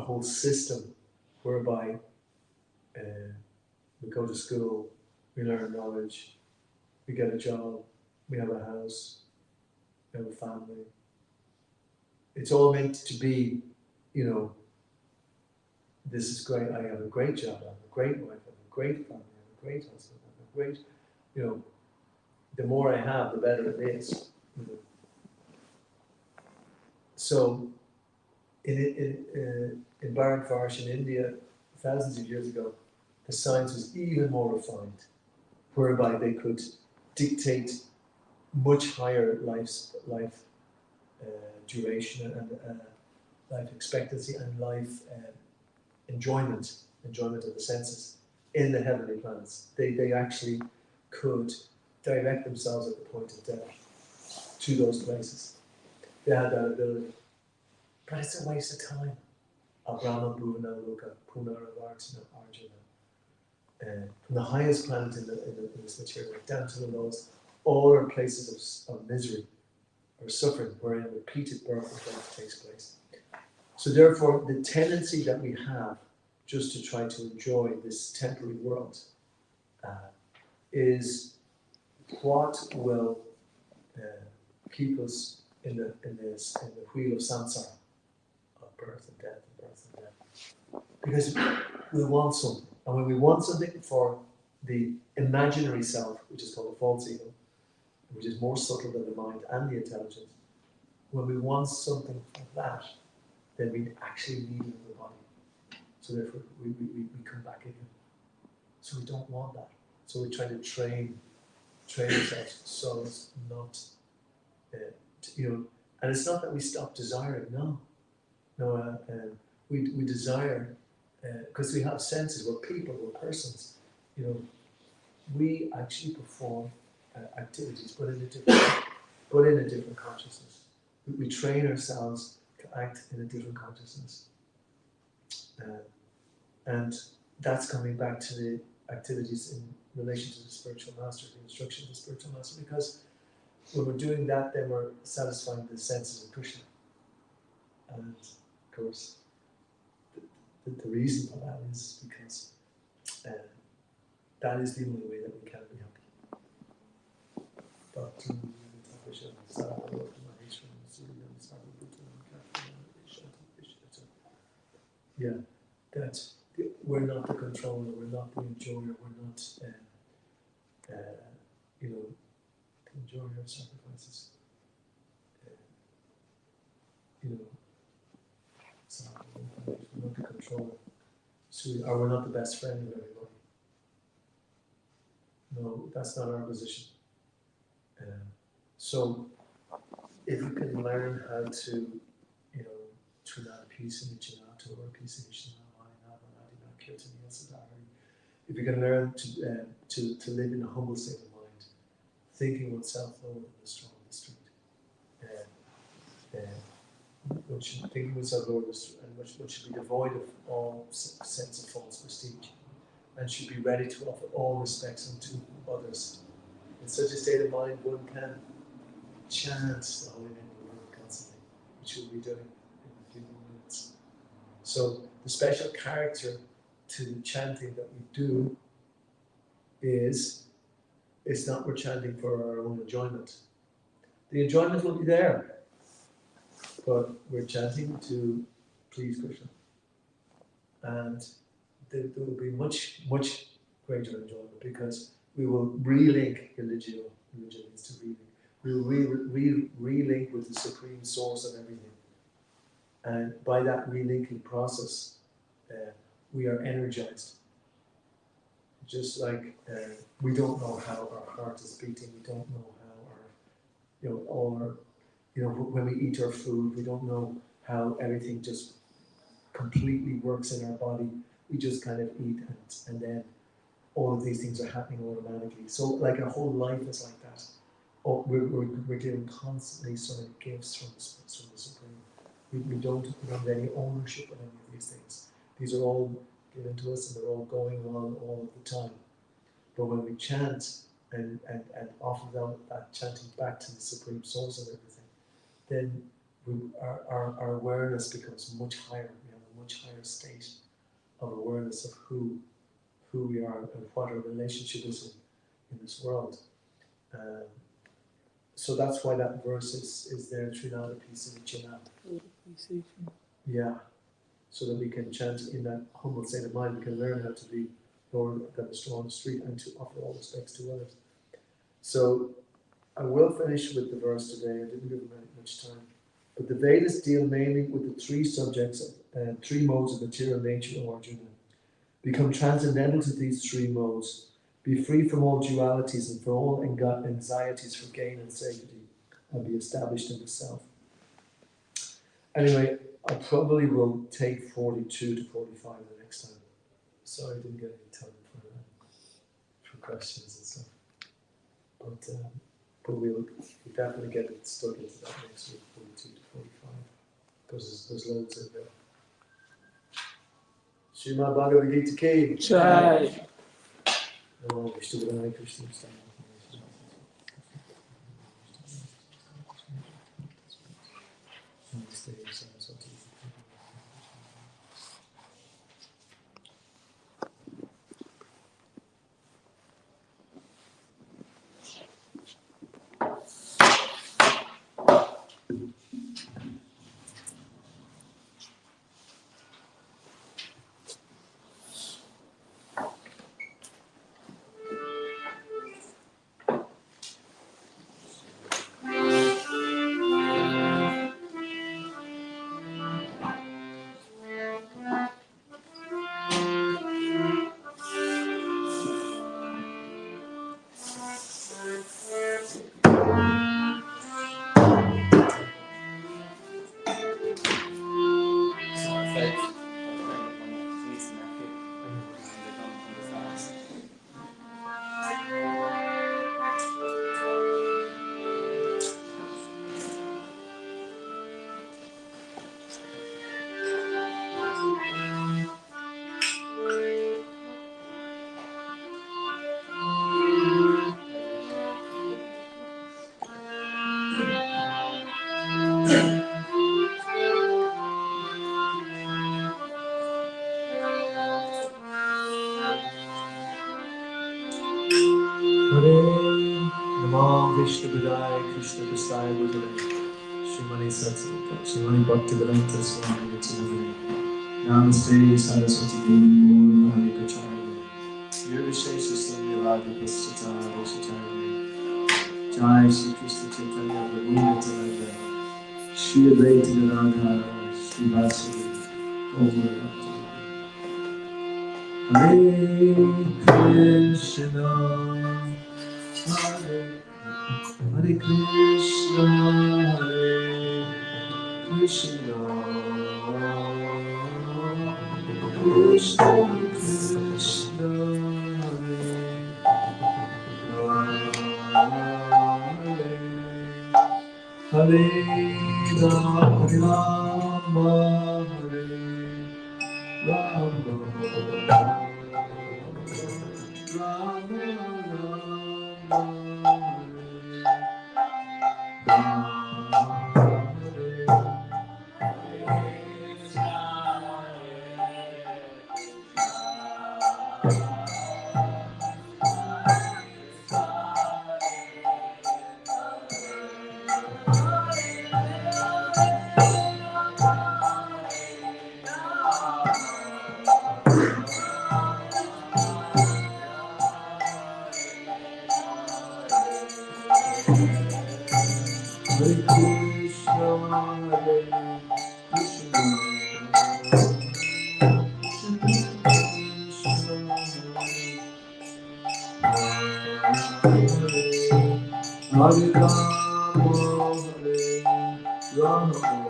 whole system whereby we go to school, we learn knowledge, we get a job, we have a house, we have a family. It's all meant to be, this is great, I have a great job, I have a great wife, I have a great family, I have a great husband, I have a great the more I have, the better it is. So, in Bharatvarsh in India, thousands of years ago, the science was even more refined, whereby they could dictate much higher life duration and life expectancy and life enjoyment of the senses in the heavenly planets. They actually could direct themselves at the point of death to those places. They had that ability. But it's a waste of time. Abrahma Bhuvana Loka Punara Vartina Arjuna. From the highest planet in this material down to the lowest, all are places of misery or suffering wherein repeated birth and death takes place. So therefore, the tendency that we have just to try to enjoy this temporary world is what will keep us in the wheel of samsara, of birth and death and birth and death. Because we want something, and when we want something for the imaginary self, which is called the false ego, which is more subtle than the mind and the intelligence, when we want something like that, then we actually need another body. So therefore, we come back again. So we don't want that. So we try to train ourselves so as not, and it's not that we stop desiring. No, we desire because we have senses. We're people. We're persons. We actually perform activities, but in a different consciousness. We train ourselves to act in a different consciousness, and that's coming back to the activities in relation to the spiritual master, the instruction of the spiritual master. Because when we're doing that, then we're satisfying the senses of Krishna, and of course, the reason for that is because that is the only way that we can be happy. Yeah, that we're not the controller, we're not the enjoyer, we're not, the enjoyer of sacrifices. We're not the controller. So we're not the best friend of everybody. No, that's not our position. So, if we can learn how to, Trinada peace in Janato or peace in if you can learn to live in a humble state of mind, thinking oneself lower than the strong in the street, thinking oneself lower than the street, and which should be devoid of all sense of false prestige, and should be ready to offer all respects unto others. In such a state of mind, one can chant the holy name of the Lord constantly, which we'll be doing in a few more minutes. So the special character to the chanting that we do is, it's not we're chanting for our own enjoyment. The enjoyment will be there, but we're chanting to please Krishna. And there will be much, much greater enjoyment because we will relink religion means to relink. We will relink with the supreme source of everything. And by that relinking process, we are energized. Just like we don't know how our heart is beating, we don't know how when we eat our food, we don't know how everything just completely works in our body. We just kind of eat and then all of these things are happening automatically. So like our whole life is like that. We're getting constantly so many gifts from the Supreme. We don't have any ownership of any of these things. These are all given to us and they're all going on all of the time. But when we chant and offer that chanting back to the Supreme Source of everything, then our awareness becomes much higher. We have a much higher state of awareness of who we are and what our relationship is in this world. So that's why that verse is there, Trinada Pisa Vichana. Yeah. So that we can chant in that humble state of mind, we can learn how to be lower than the strong on the street and to offer all respects to others. So I will finish with the verse today. I didn't give much time. But the Vedas deal mainly with the three subjects, three modes of material nature, O Arjuna. Become transcendental to these three modes. Be free from all dualities and from all anxieties for gain and safety, and be established in the self. Anyway, I probably will take 42 to 45 the next time. Sorry I didn't get any time for questions and stuff. But we'll definitely get it stuck into that next week, 42 to 45. Because there's loads in there. Srimad Bhagavad Gita Ki. Jai. Namo Vishnu Padaya Krishna Stana. Krishna Budaya, Krishna Prasaya Budaya, Srimani Satsavita, Srimani Bhaktivedanta Swami Vitinamani, Namaste Saraswati Devi Guru Hari Kacharya, Nirvishesha Sanya Radha Prasthita Rosacharya, Jai Shri Krishna Chaitanya Prabhu Nityananda, Shri Advaita Gadadhara, Shri Vasudeva, Gaura Bhakti. Hare Krishna, Hare Krishna, Hare Krishna, Krishna Krishna, Hare Rama, Hare Rama, Rama Rama, Hare Krishna, Hare Krishna, Hare Rama, Hare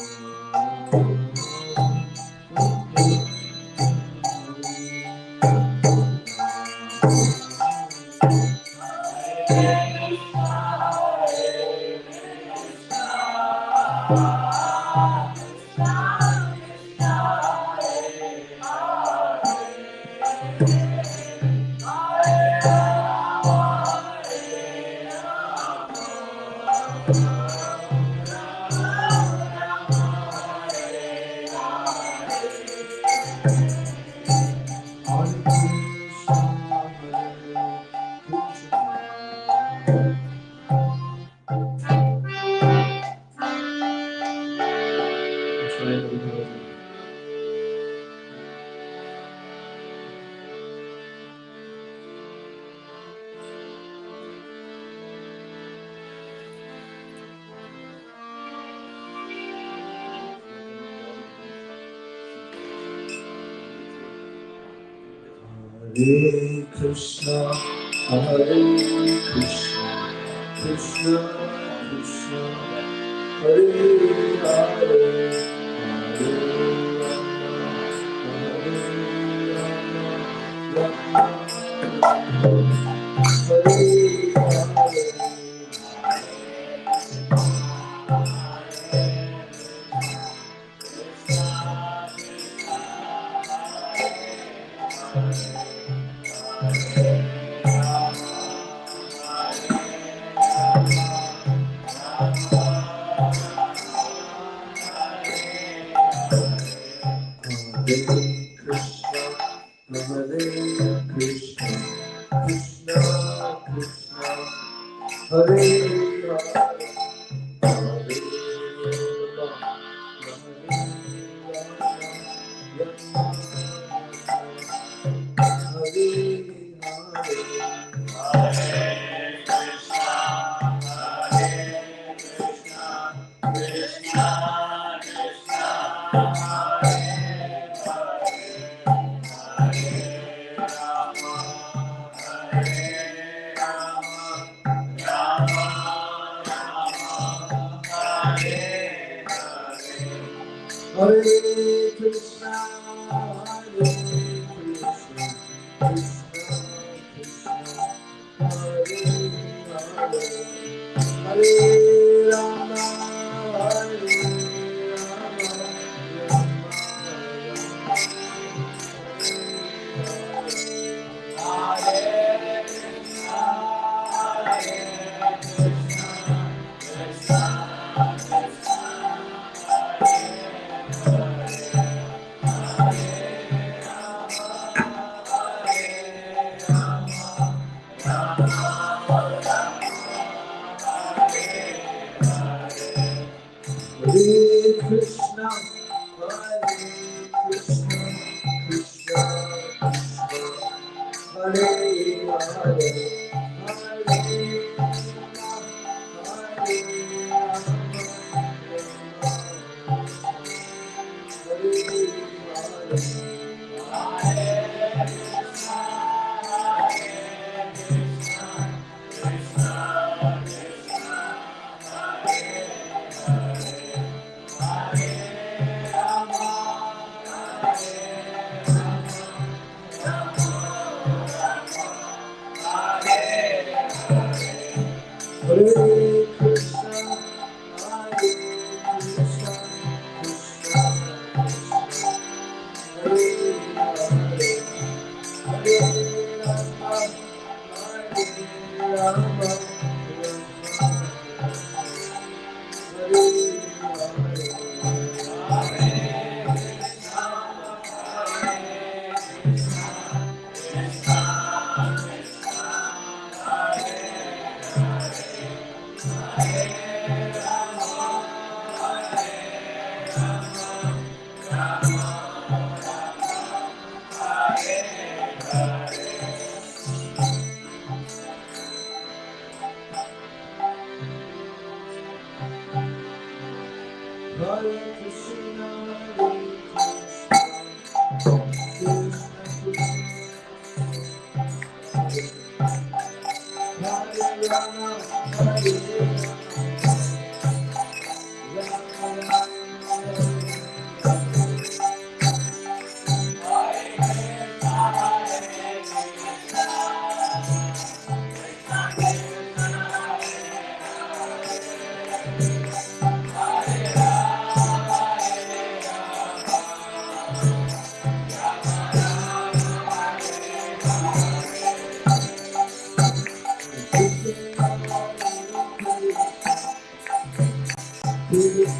Hare Krishna, Hare Krishna, Krishna Krishna, Hare Hare, Hare Rama, Hare Rama, Rama Rama, Hare Hare. Hare Krishna, Hare Krishna, Krishna Krishna, Hare Hare, Hare Rama, Hare Rama, Hare Hare Krishna, Hare Krishna, Krishna Krishna, Hare Hare, Hare Rama, Hare Rama, Rama Rama, Hare Hare Krishna, Hare Krishna, Krishna Krishna, Hare Hare, Hare Hare Krishna, Hare Krishna, Krishna Krishna, Hare Hare, Hare Rama, Hare Rama, Hare Krishna, Hare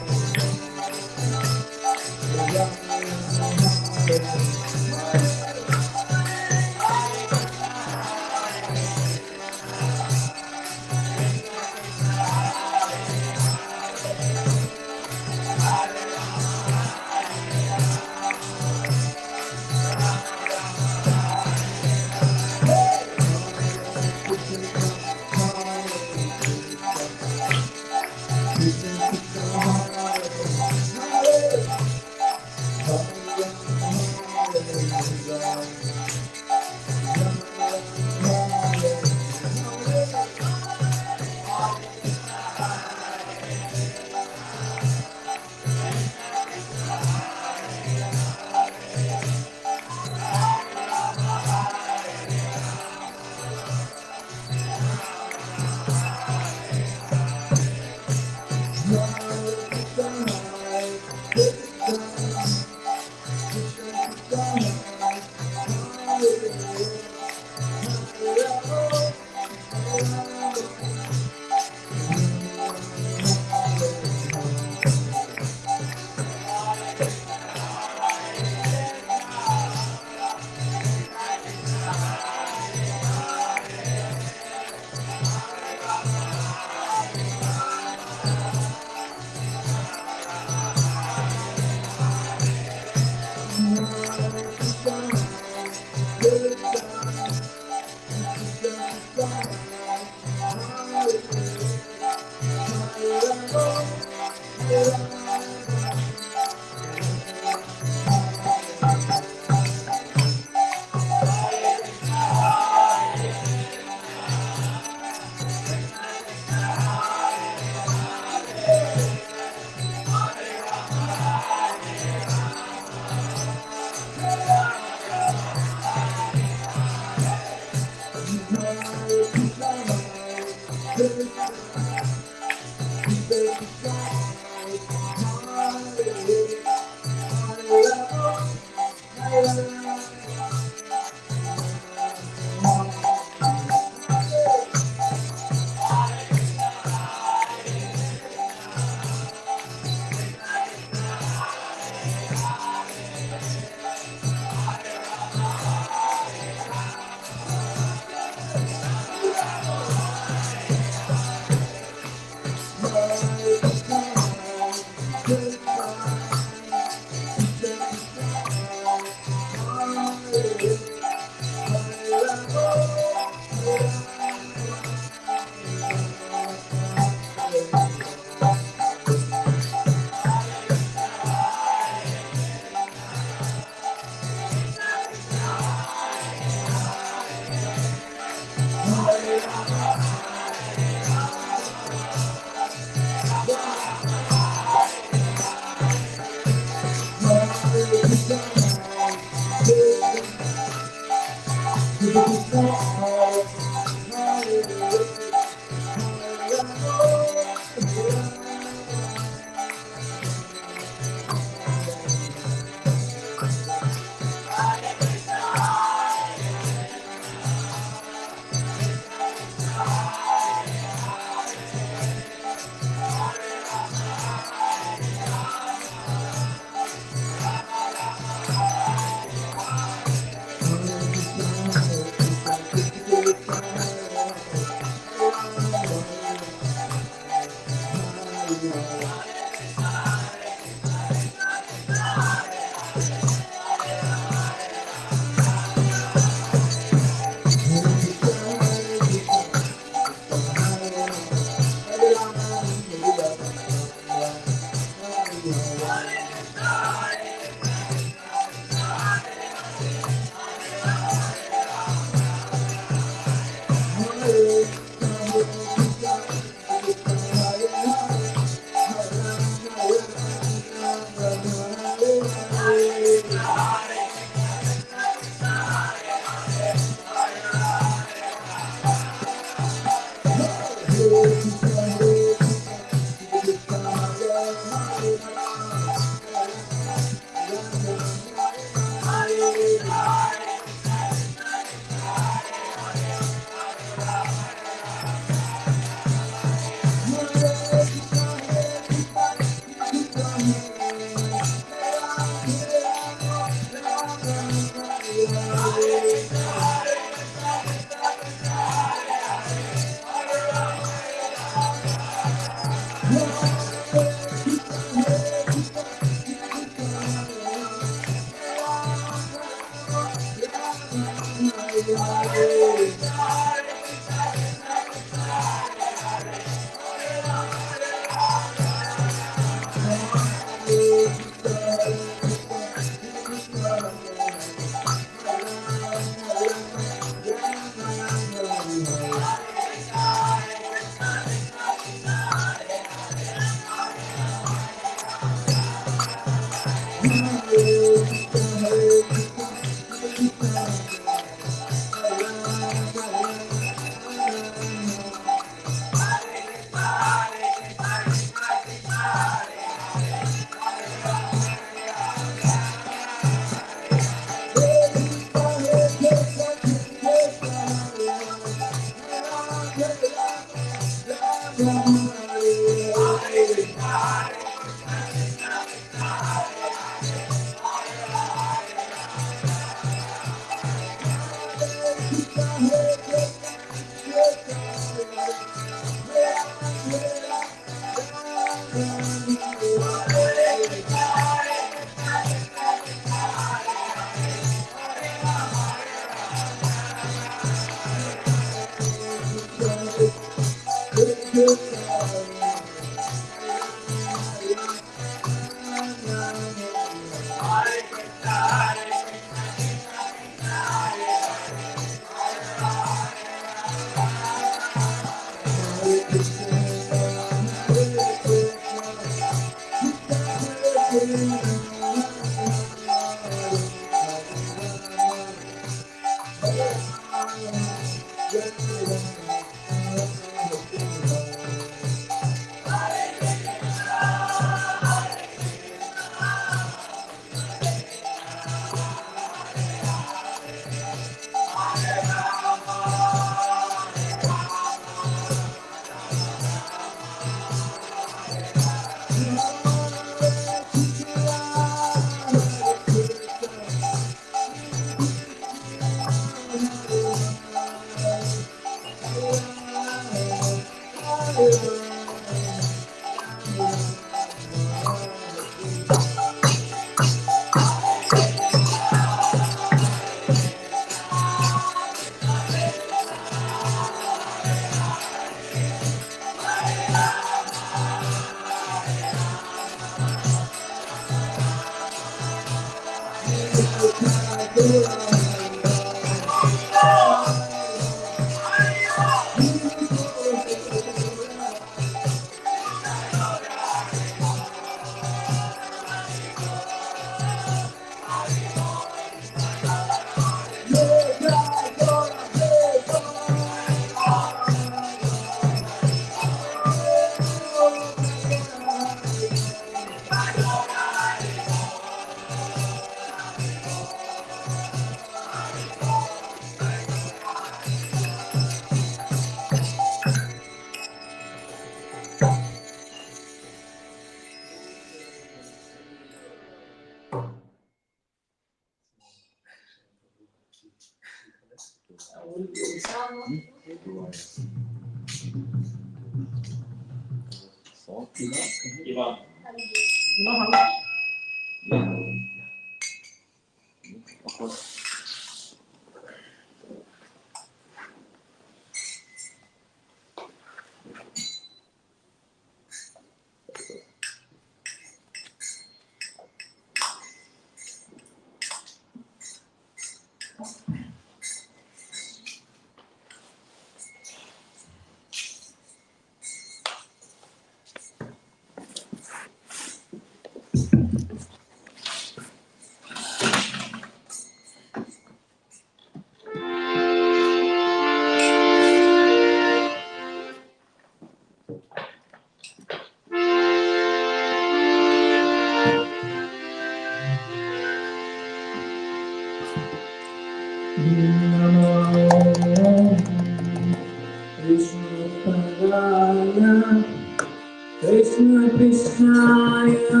Krishna Krishnaya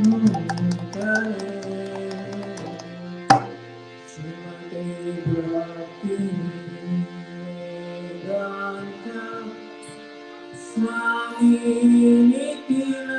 Bhutale Srimate Bhakti Vedanta Swami Nityanamine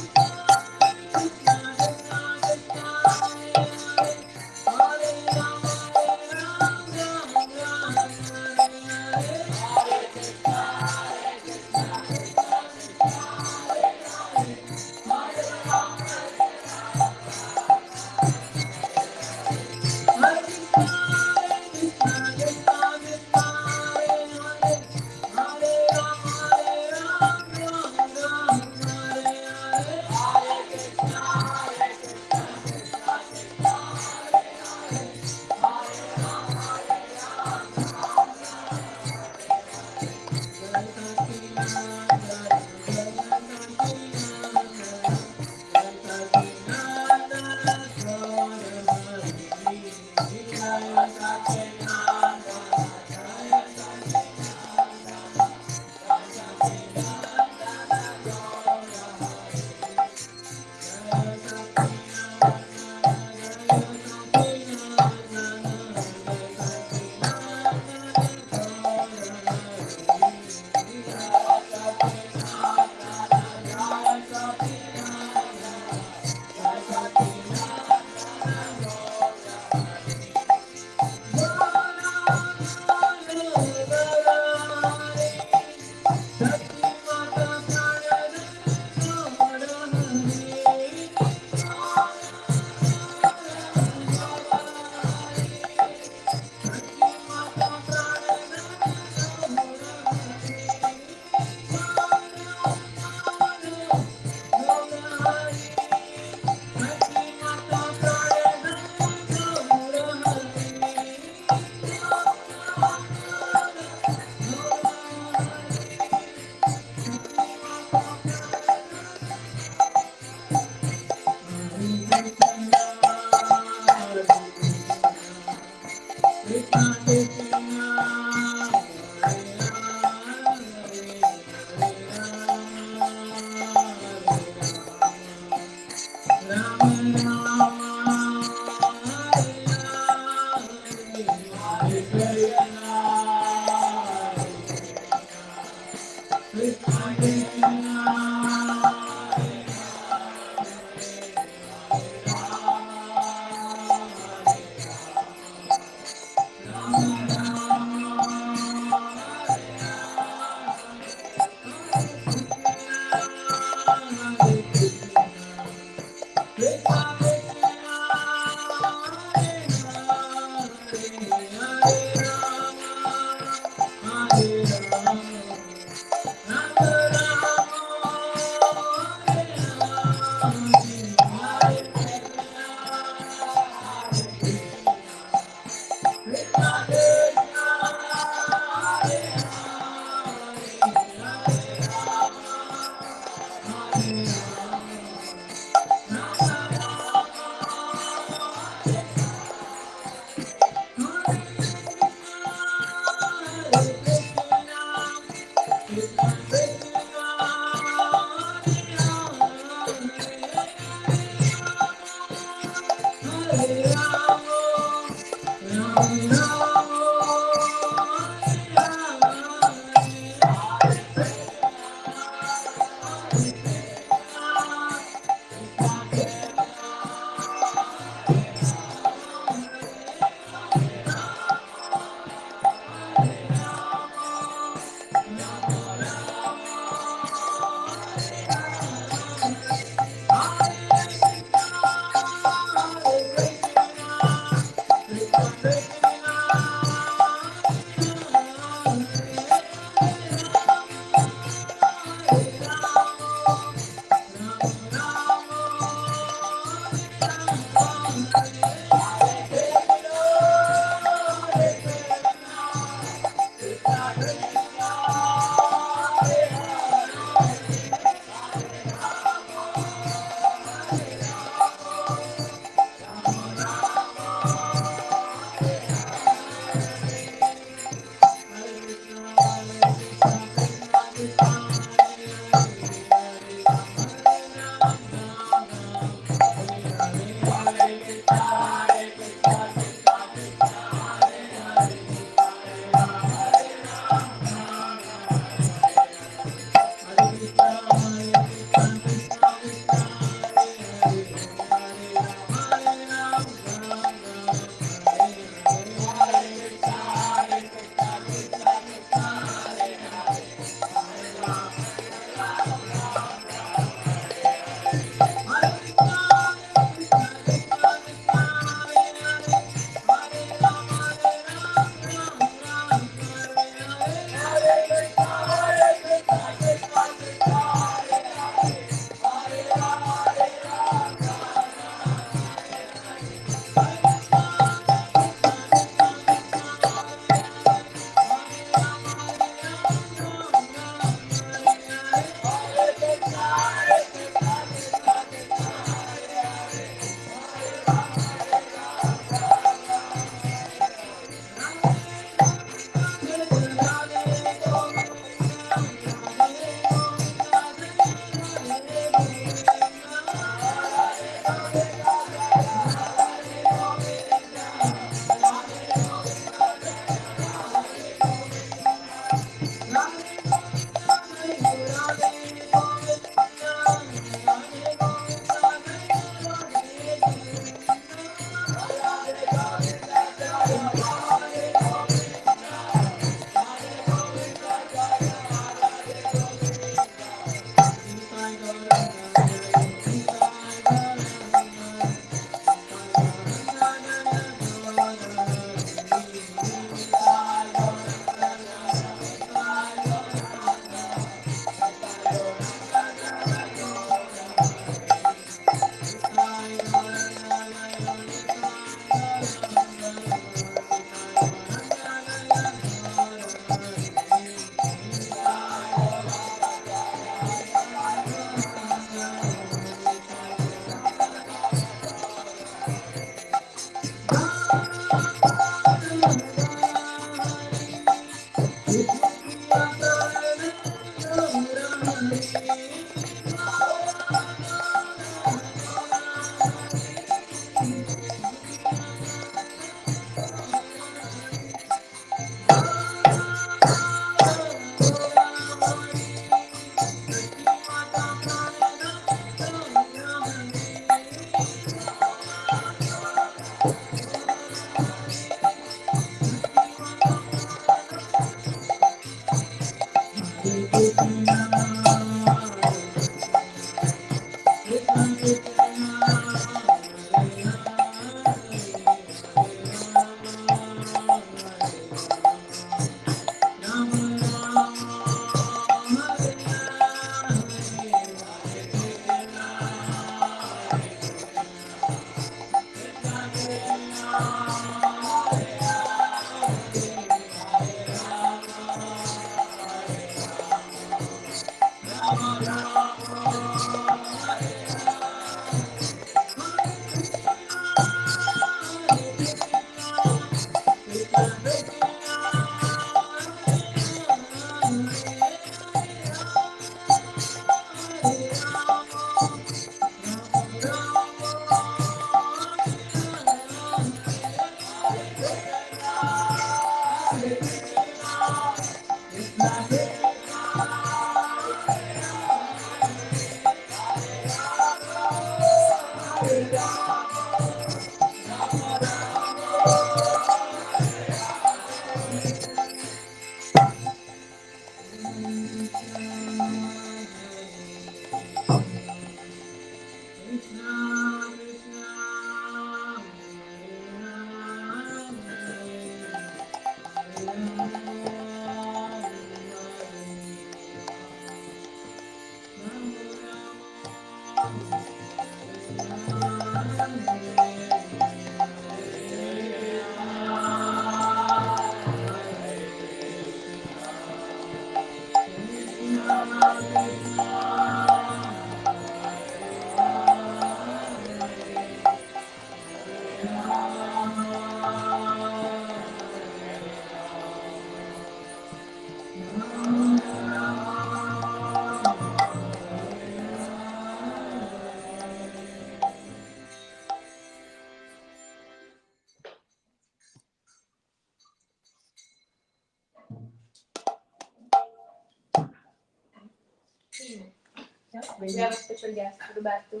We have a special guest to the back too.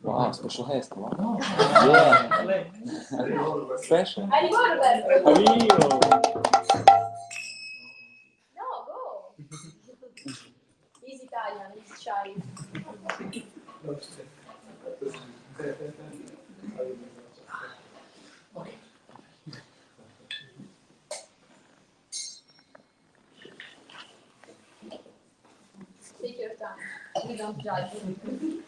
Wow, special guest. Wow. Yeah. Special. Arrivo Roberto. Arrivo. No, go. He's Italian, he's shy. Take your time. We don't judge you.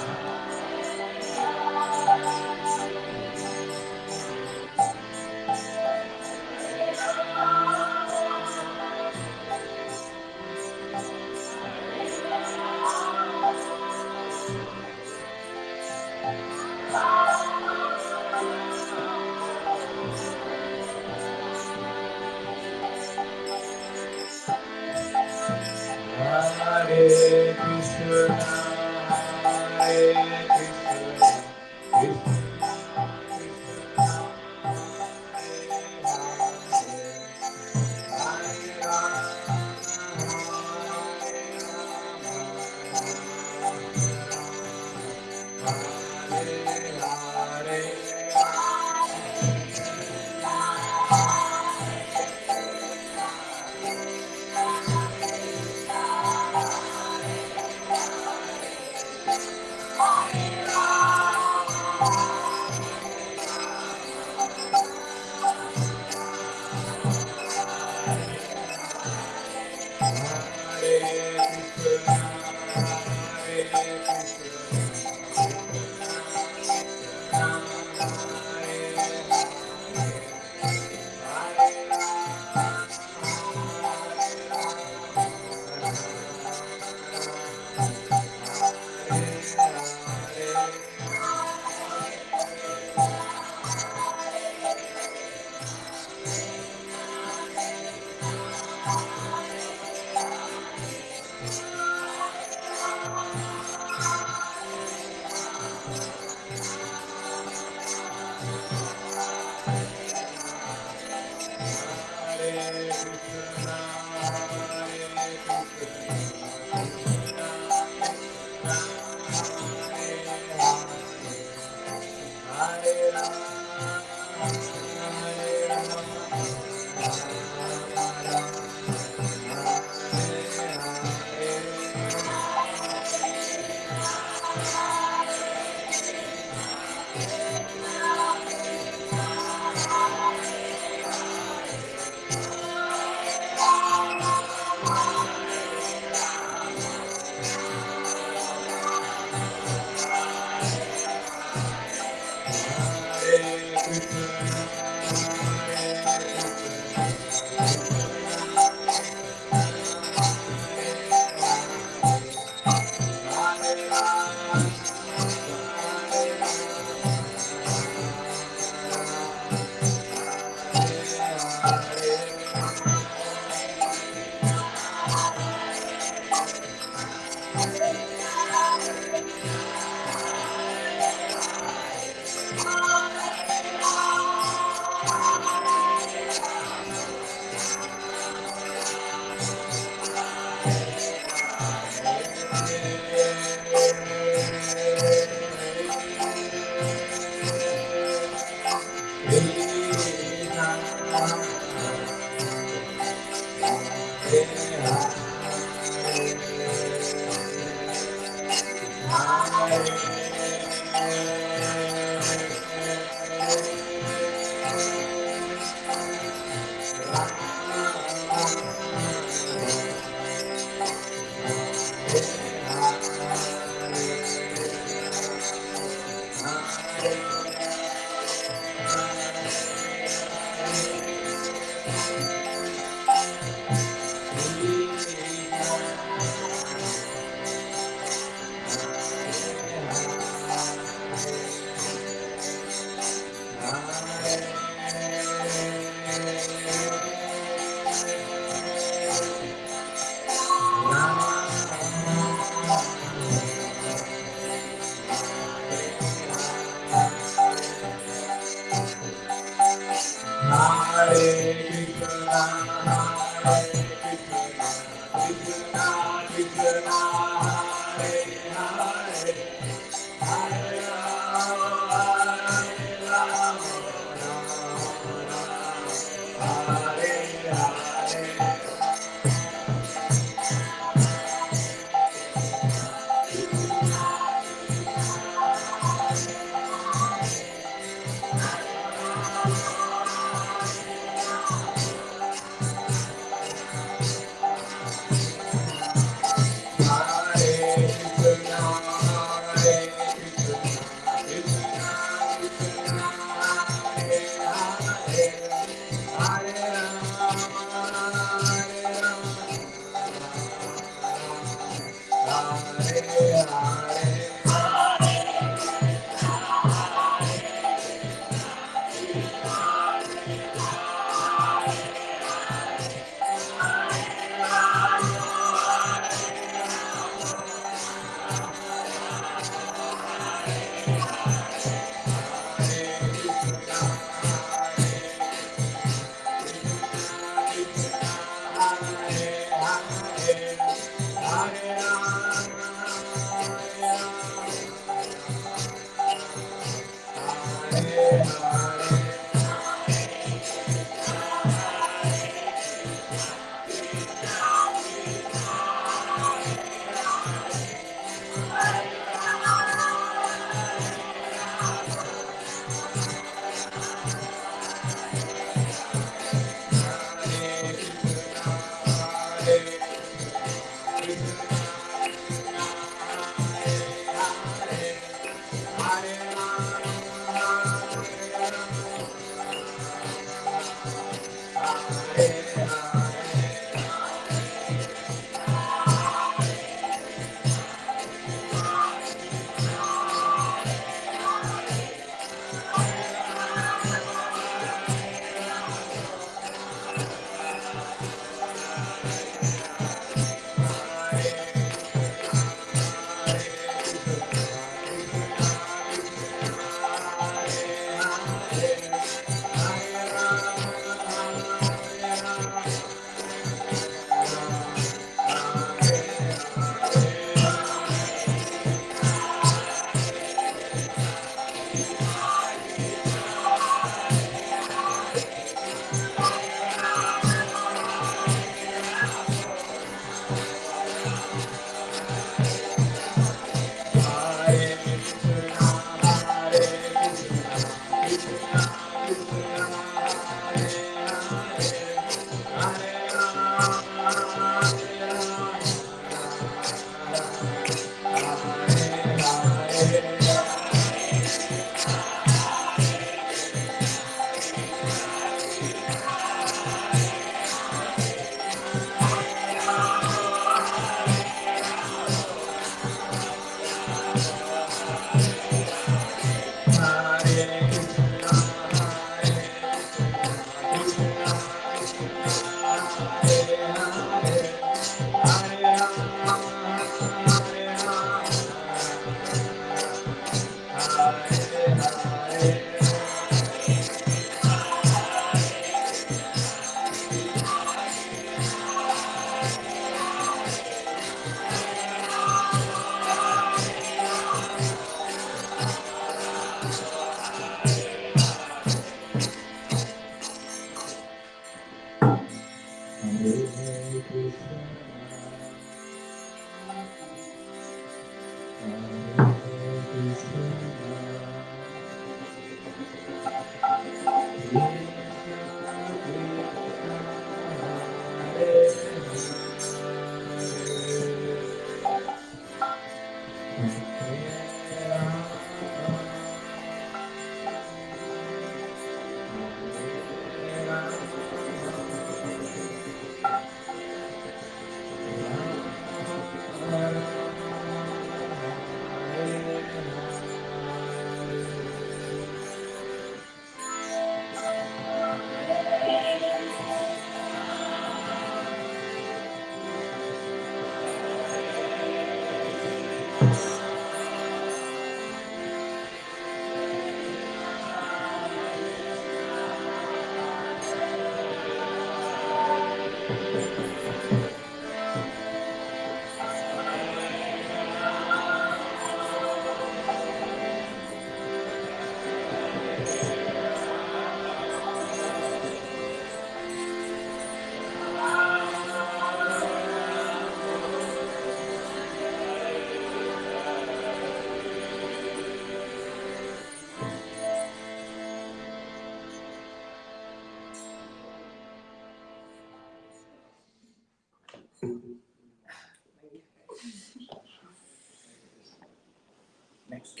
Next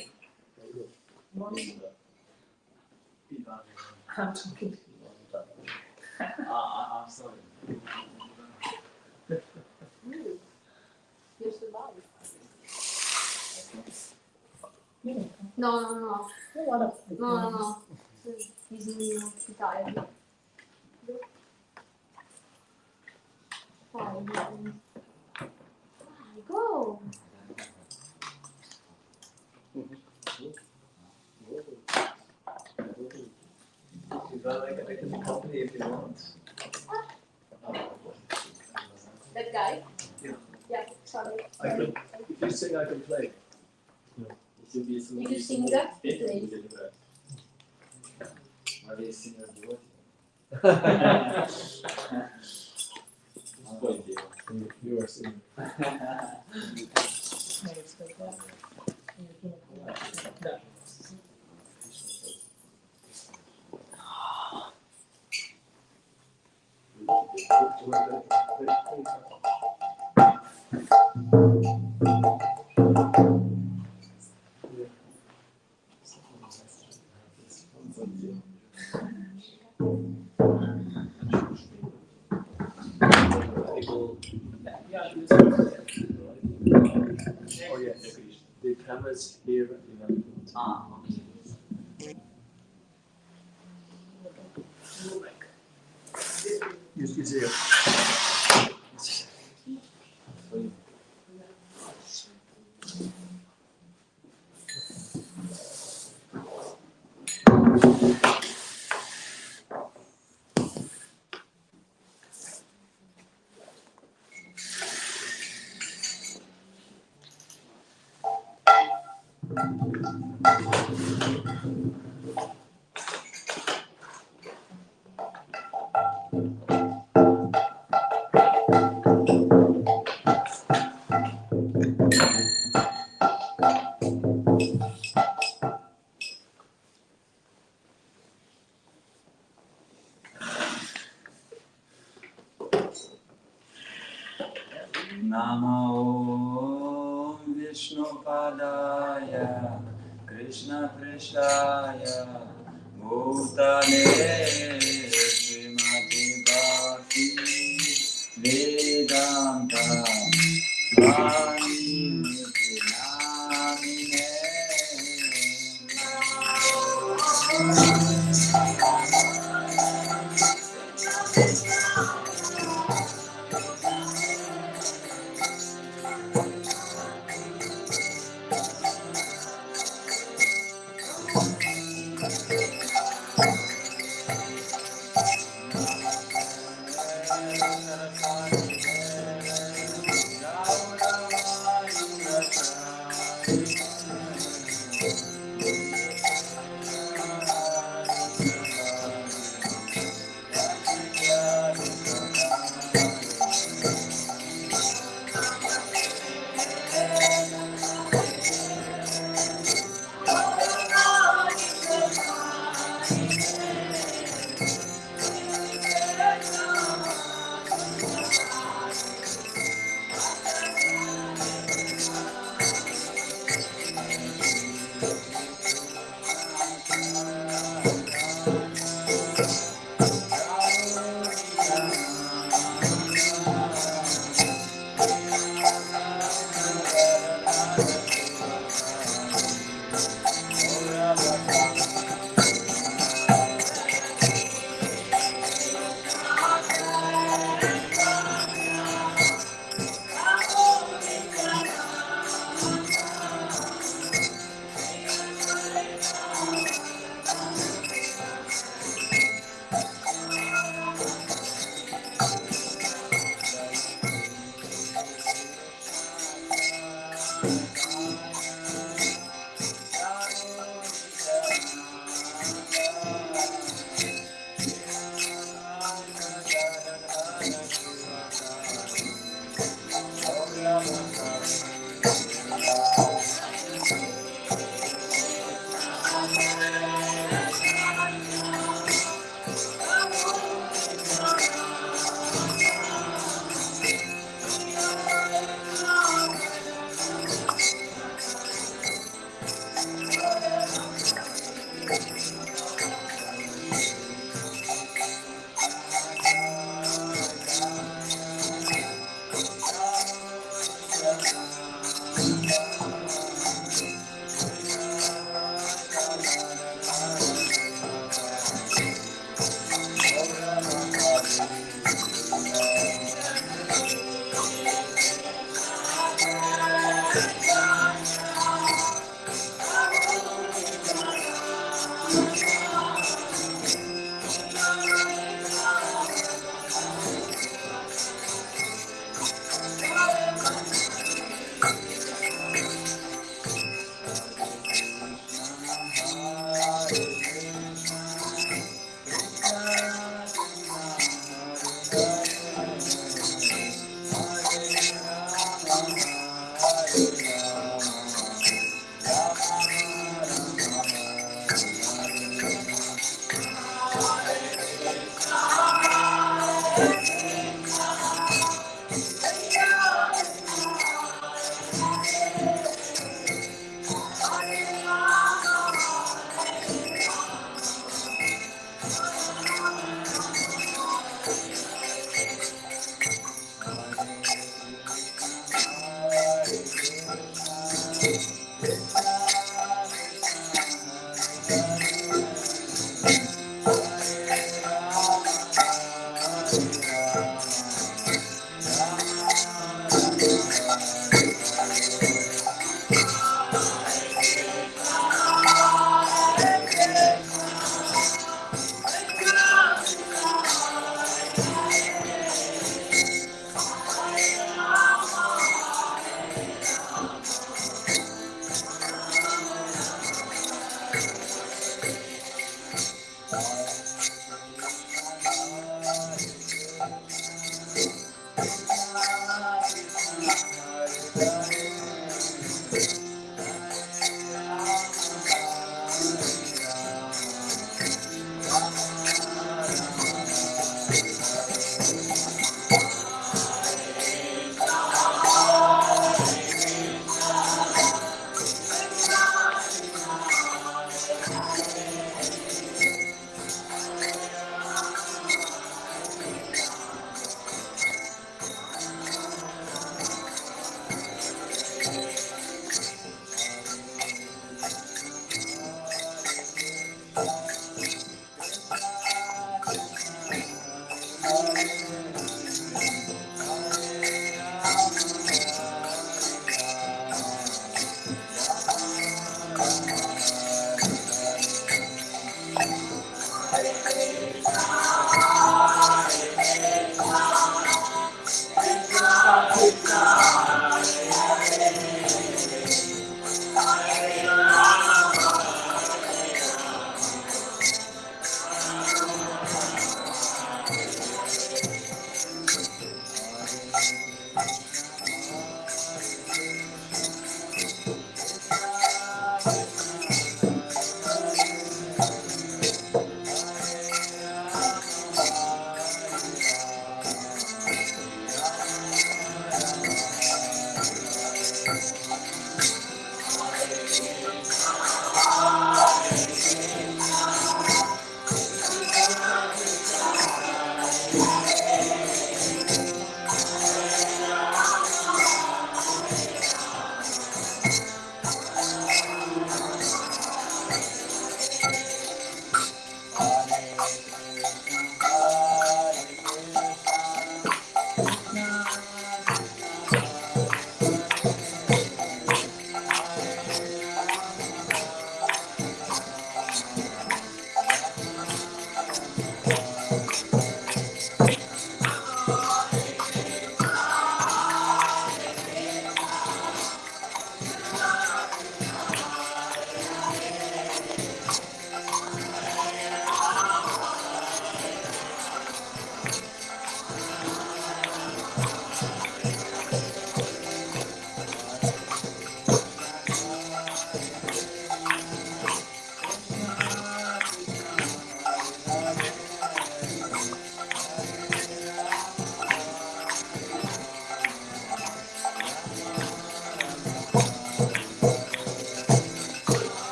one. I'm talking. I'm sorry. You're surviving. No. No. He's in Italy. Go. I can accompany if you want. That guy? Yeah. Yeah, sorry. I can, if you sing, I can play. If you sing that, play. Are they senior devotee? You are singing. Oh yes, the cameras here. Okay. You see it. Namo Vishnu Padaya Krishna Prishaya Bhutale Srimati Bhakti Vedanta Swami Niti Namine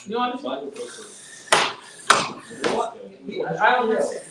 You understand? What? I don't understand.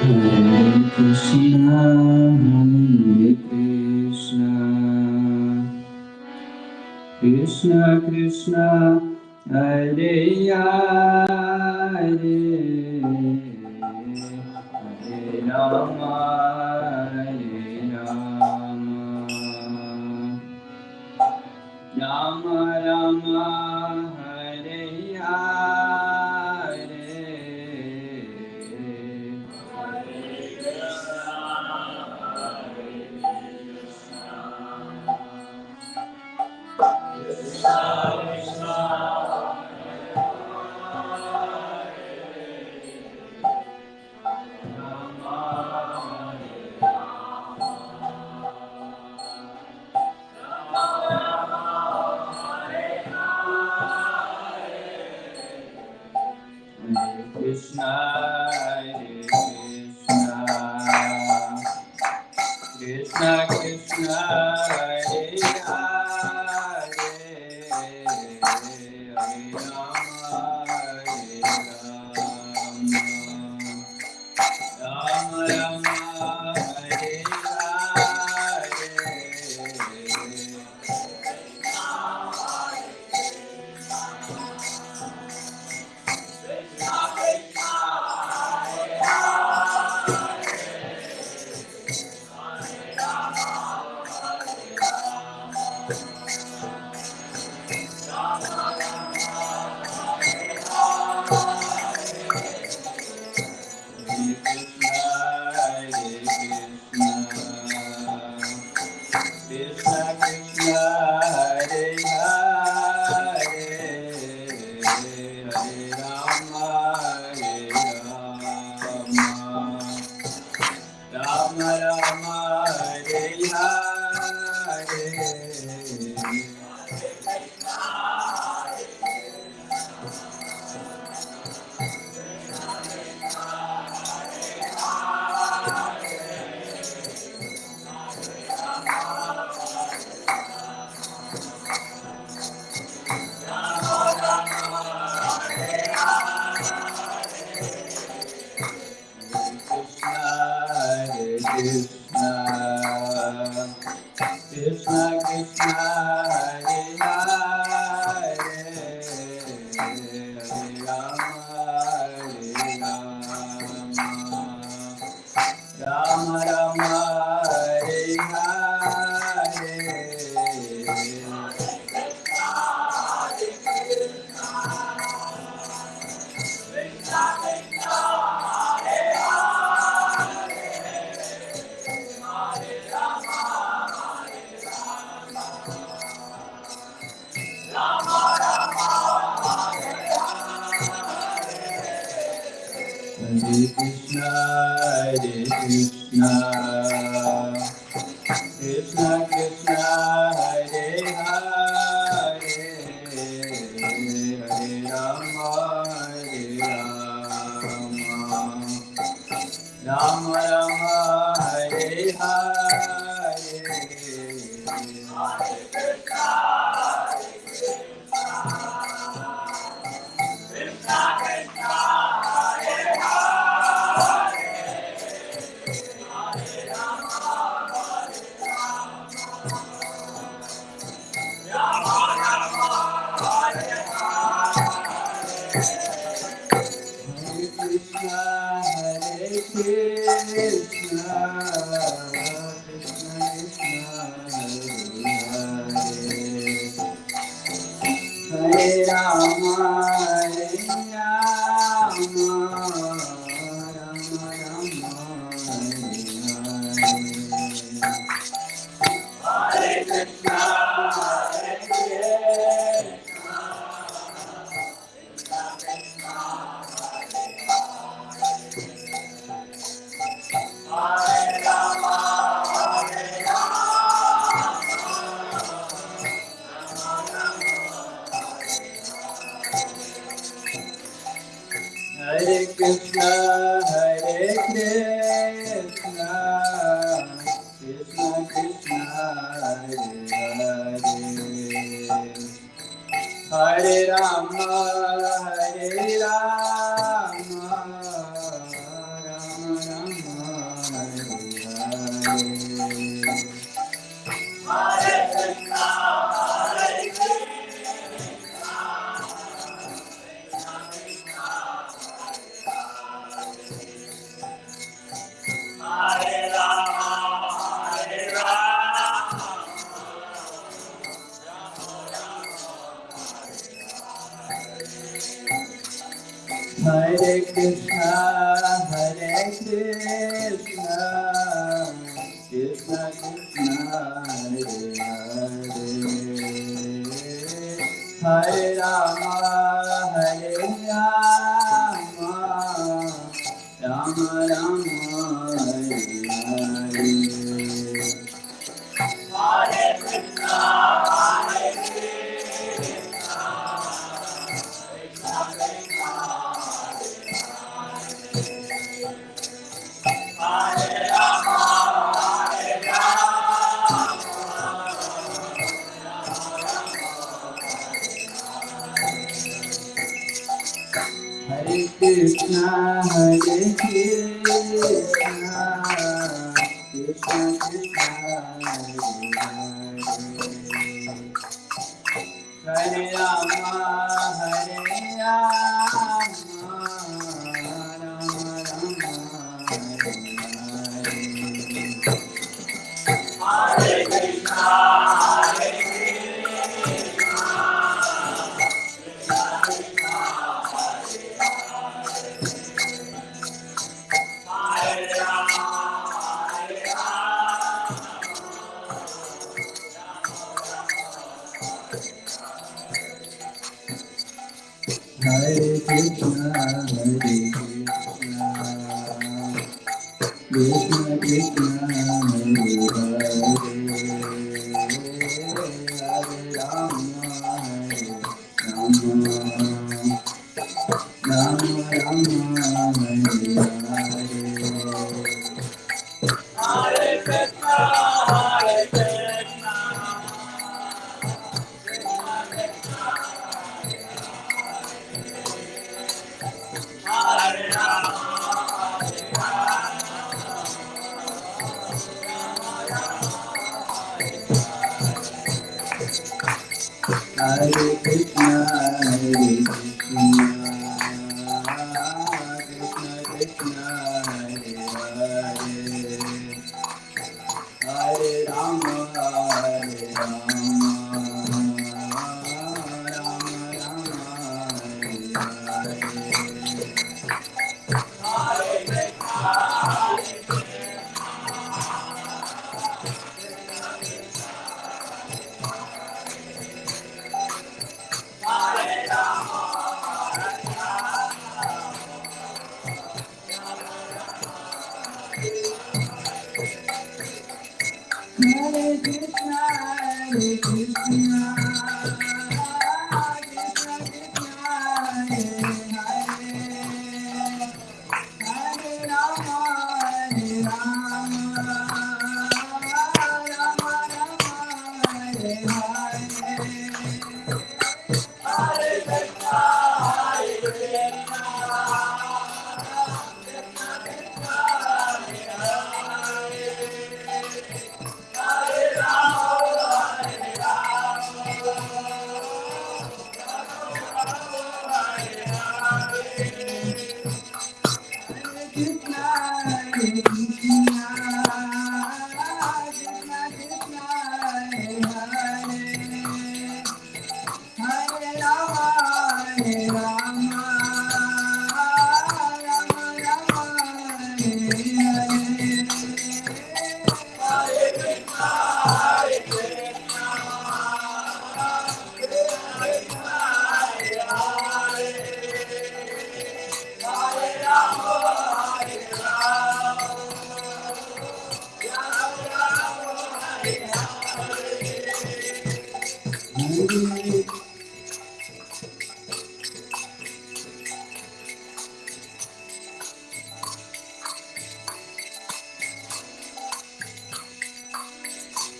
Hare Krishna, Hare Krishna, Krishna Krishna, Hare Hare, Hare Rama, Hare Rama, Rama Rama, Hare Hare. Krishna, Hare Krishna, Krishna Krishna, Hare Hare, Hare Rama, Hare Rama, Rama Rama, Hare Hare. Krishna Krishna, Hare Hare. Krishna, Krishna Krishna, Hare Hare, Hare Rama, Hare Rama, Rama Rama, Hare Krishna, Hare Krishna, Krishna Krishna, Hare Hare, Hare Rama, Hare Rama, Rama Rama, Hare Hare Krishna, Hare Krishna, Krishna Krishna, Hare Hare, Hare Rama, Hare Rama, Rama Rama, Hare Krishna, Hare Krishna, Krishna Krishna, Hare Rama, Hare Rama, Rama Rama, Hare Krishna, Hare Krishna, Krishna Krishna, Hare Hare, Hare Rama, Rama Rama, Hare Krishna, Hare Krishna, Krishna Krishna, Hare Hare, Hare Rama, Hare Rama,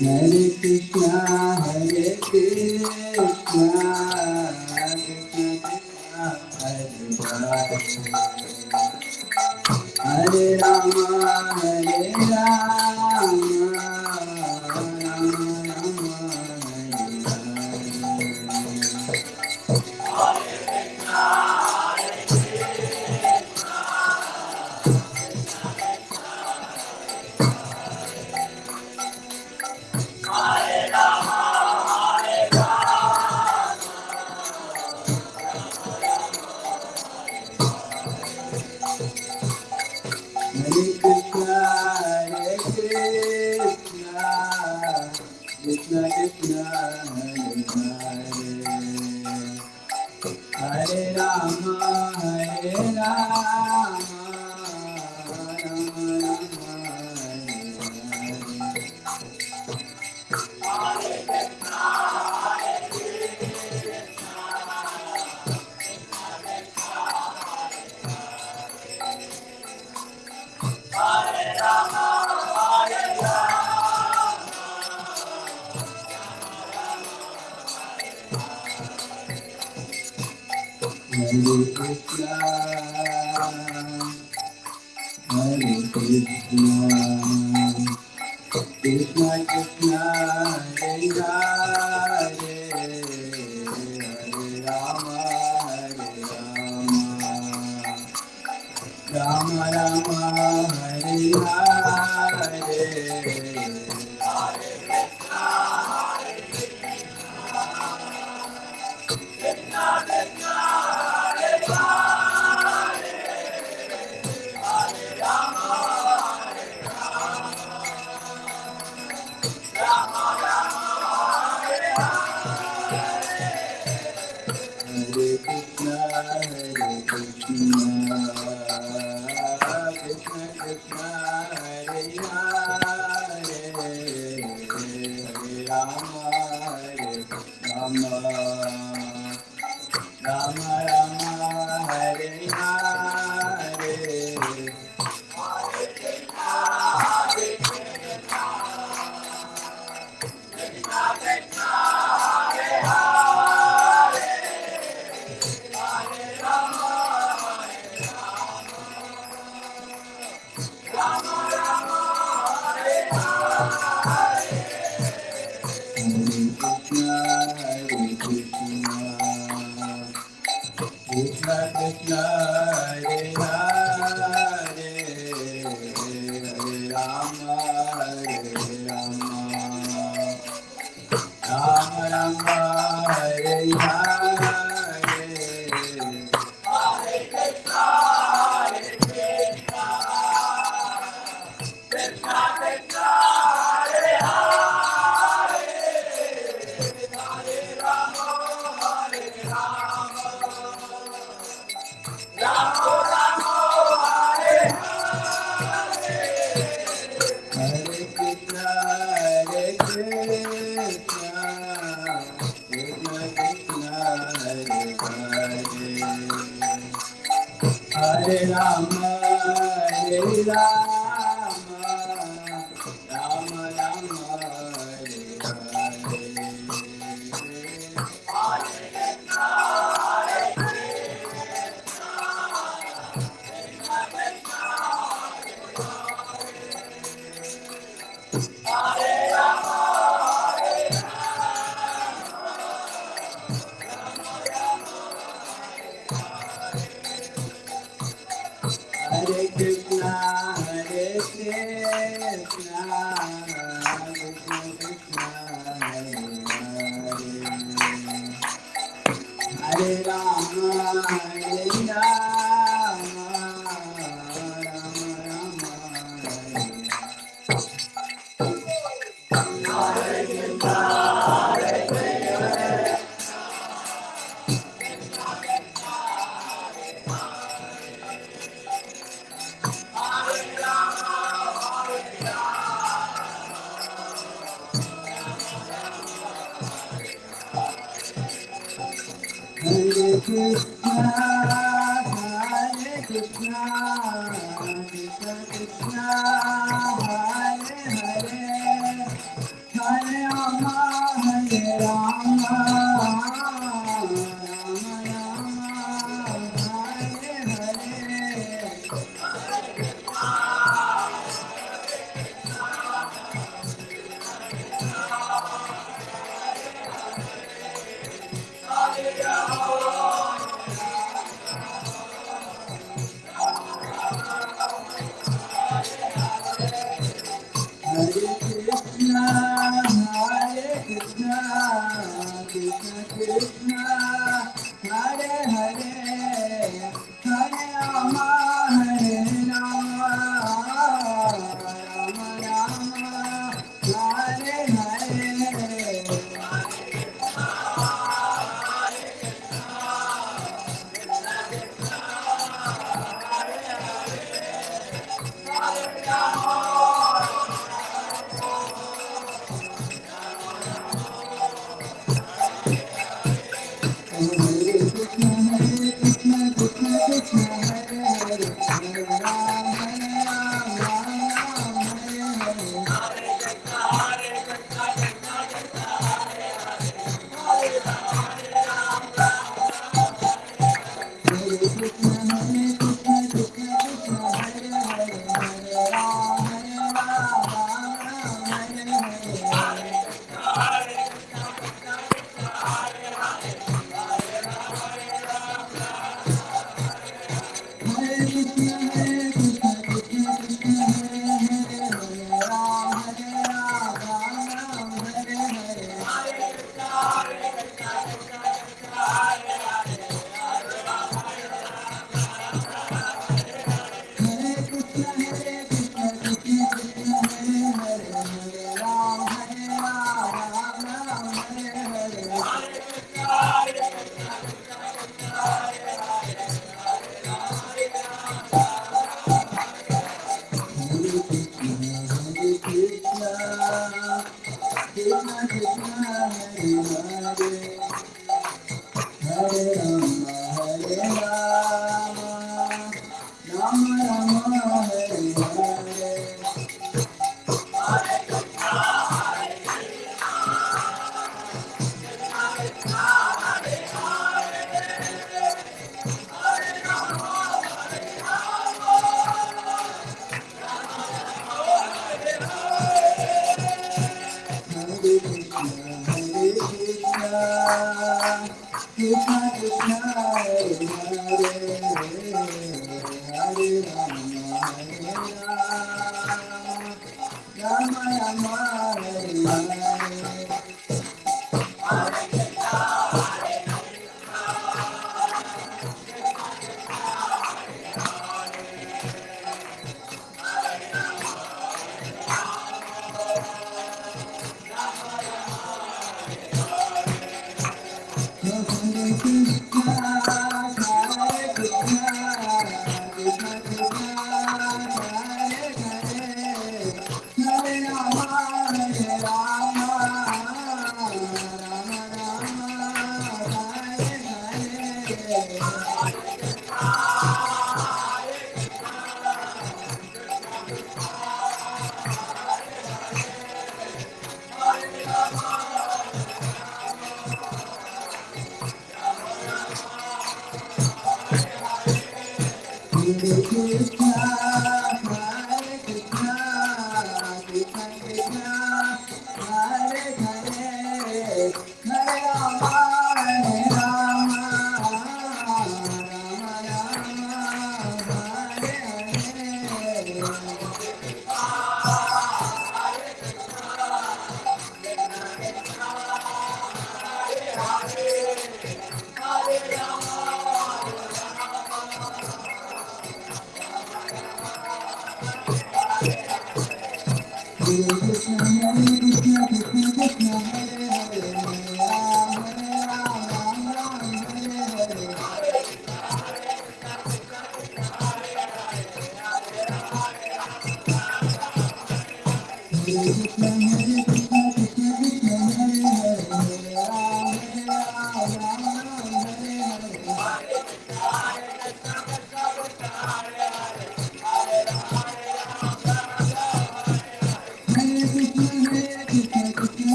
Hare Krishna, Hare Krishna, Krishna Krishna, Hare Rama, Hare Rama, Rama Rama, Hare Krishna, Hare Krishna, Krishna Krishna, Hare Rama, Hare Rama, Rama Hare Krishna, Hare Krishna, Krishna Krishna, Hare Hare, Hare Rama, Hare Rama, Rama Rama, Hare Hare. Hare Krishna, Hare Krishna, Krishna Krishna, Hare Hare, Hare Rama, Hare Rama, Rama Rama, Hare Hare. Hare Krishna, Hare Krishna, Krishna Krishna, Hare Hare, Hare Rama, Hare Rama, Rama Rama, Hare Hare. Hare Krishna, Hare Krishna, Hare Rama, Hare Rama, Rama Rama, Hare Hare Krishna, Hare Krishna, Krishna Krishna, Hare Hare, Hare Rama, Hare Rama, Rama Rama, Hare Krishna, Hare Krishna, Krishna Krishna, Hare Hare, Hare Rama, Hare Rama, Rama Rama, Hare Hare. Hare Krishna, Hare Krishna, Krishna Krishna, Hare Hare, Hare Rama, Hare Rama, Rama Rama, Hare Hare.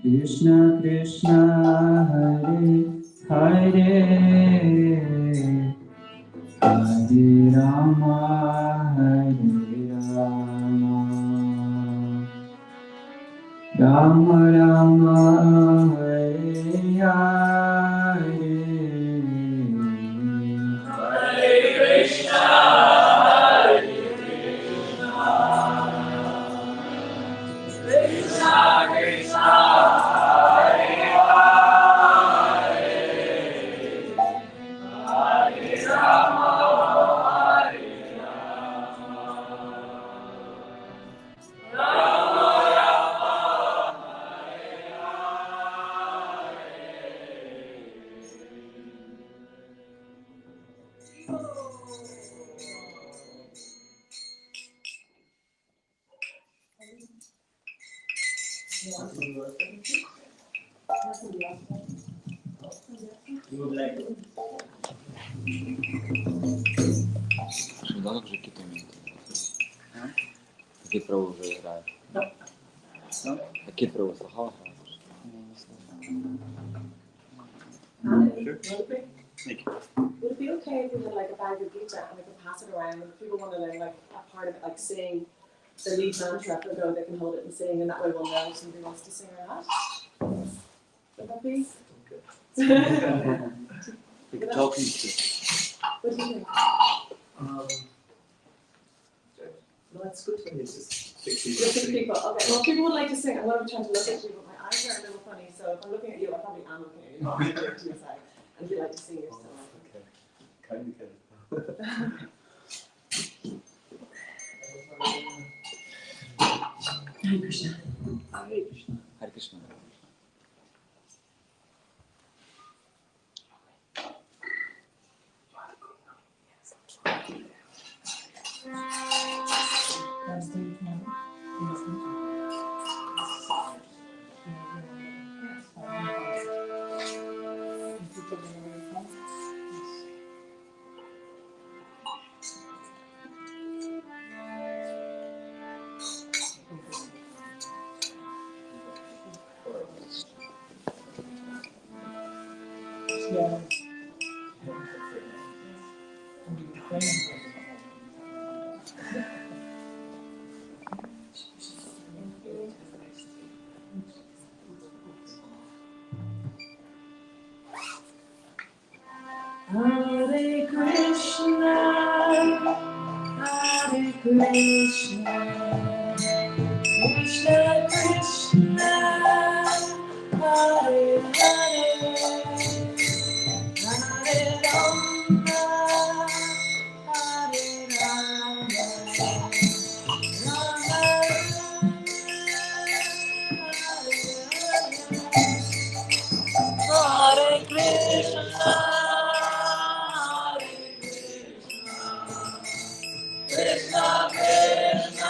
Krishna Krishna Hare Hare Hare Rama Rama Rama Hare Hare Давно вже які умеют. Какие травы уже играют? Какие травы слыхал? Would it be okay if we had like a Bhagavad Gita and we could pass it around, and if people want to learn like a part of it, like sing the lead mantra, they'll go, they can hold it and sing, and that way we'll know if somebody wants to sing or not. Would that be? Like talking to. What do you think? No, it's good when you just pick Just pick people. Okay. Well, if people would like to sing, I'm going to be trying to look at you, but my eyes are a little funny, so if I'm looking at you, I probably am looking at you. I'm looking to your side, and if you like to sing yourself. Okay, kind of get it. Hare Krishna. Hare Krishna. Hare Krishna. Yeah. Hare Krishna, Hare Krishna, Krishna Krishna, Hare Hare, Hare Rama, Hare Rama, Rama Hare Krishna, Krishna Krishna,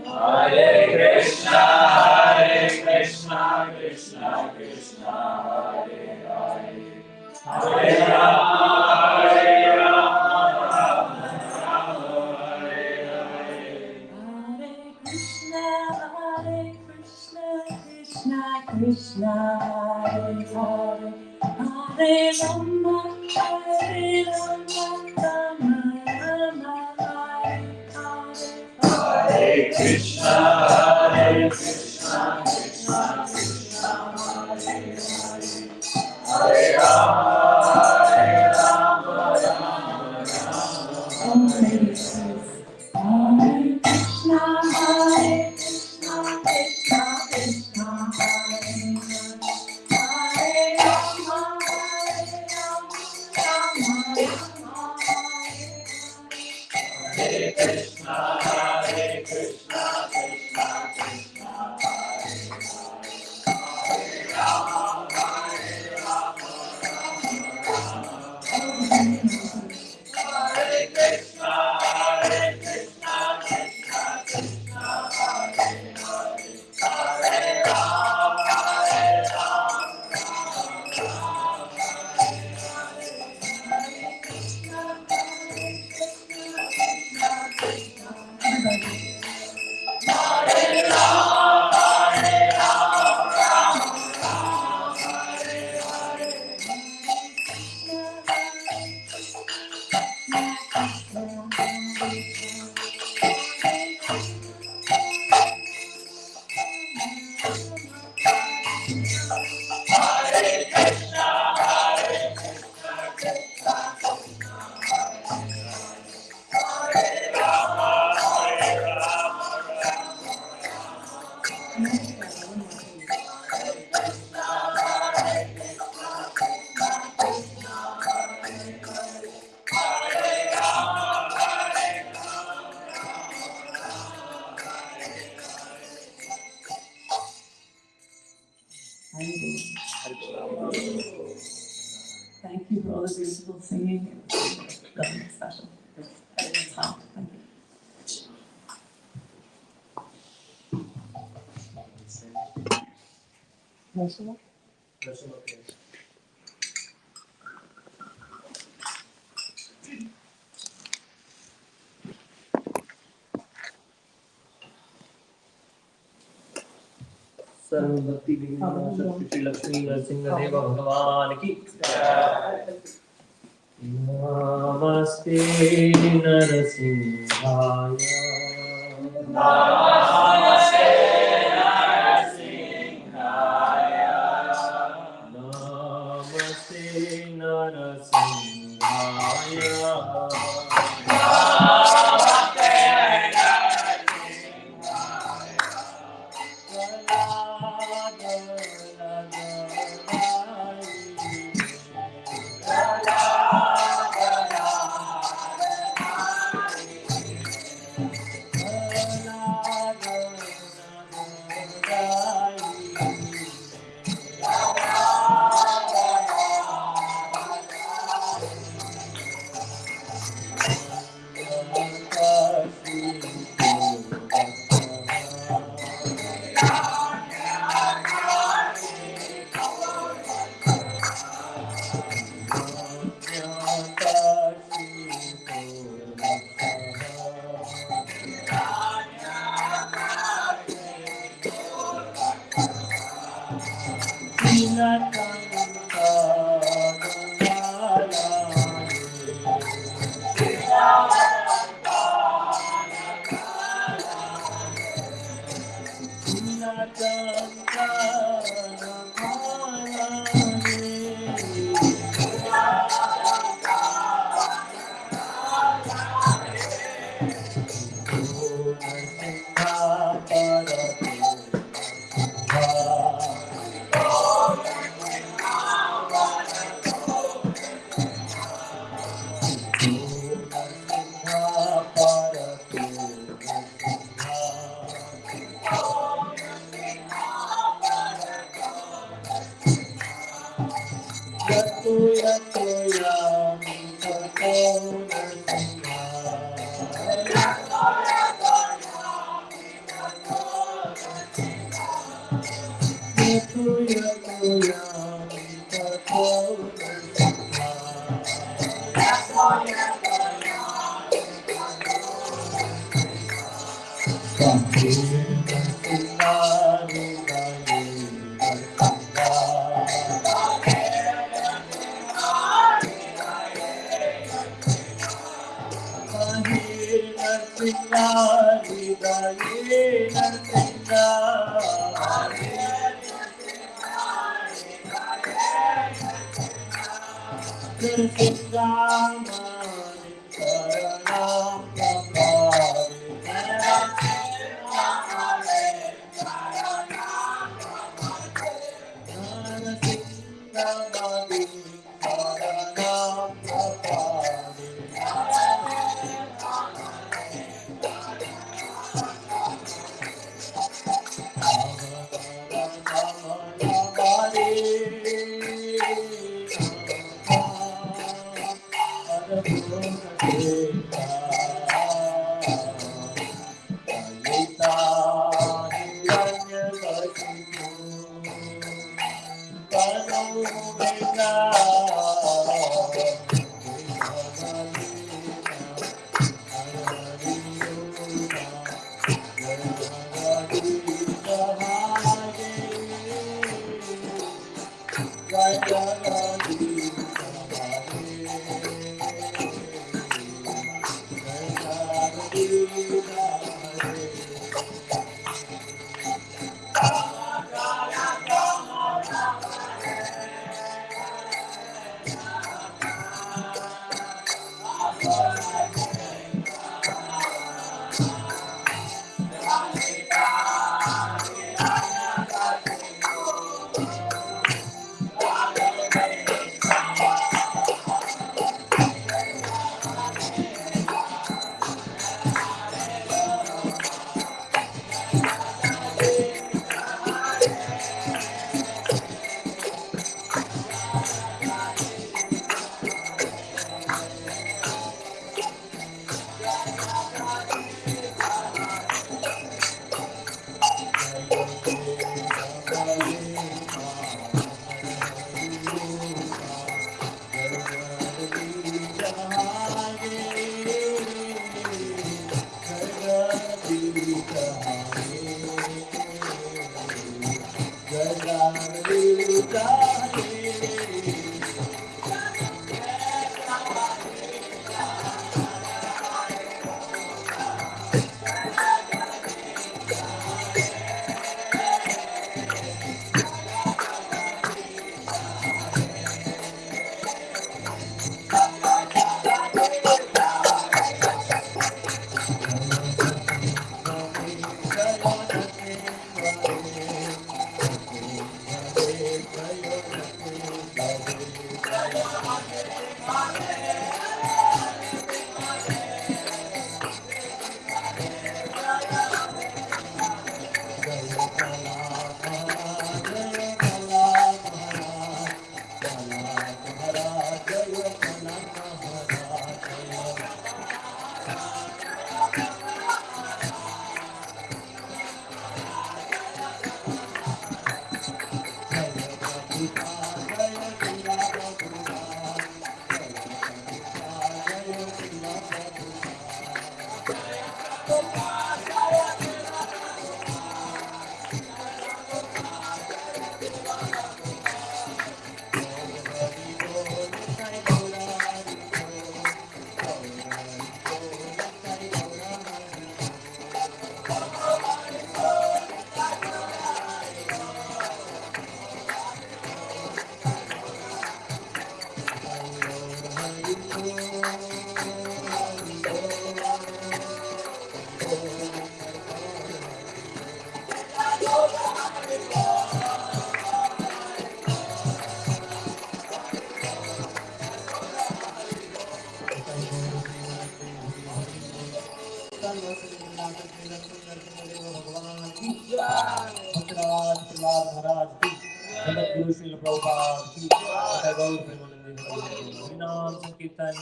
Hare Krishna, Krishna Krishna, Krishna, Hare Hare, Hare Rama, Hare Rama, Rama Rama, Hare Hare. Hare Krishna, Hare Krishna, Krishna Krishna, Hare Hare, Hare Rama, Hare Rama, Rama Rama, Hare Hare. Hare Krishna, Hare Krishna, Krishna Krishna, Hare Hare, Hare Rama, Hare Rama, Rama Rama, Hare Krishna, Hare Krishna, Krishna Krishna, Hare Rama, Hare Rama, Hare Krishna, Hare Krishna, Krishna Krishna, Hare Hare, Hare Rama, Hare Rama, Thank you for all the beautiful singing. Nothing special. It's hot. Thank you. सर्वभक्ति Shri Lakshmi Narsingh Dev भगवान की नमस्ते नरसिंहाय Namaste Narasimhaya. नमस्ते नरसिंहाय Kirtan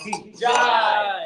ki jai.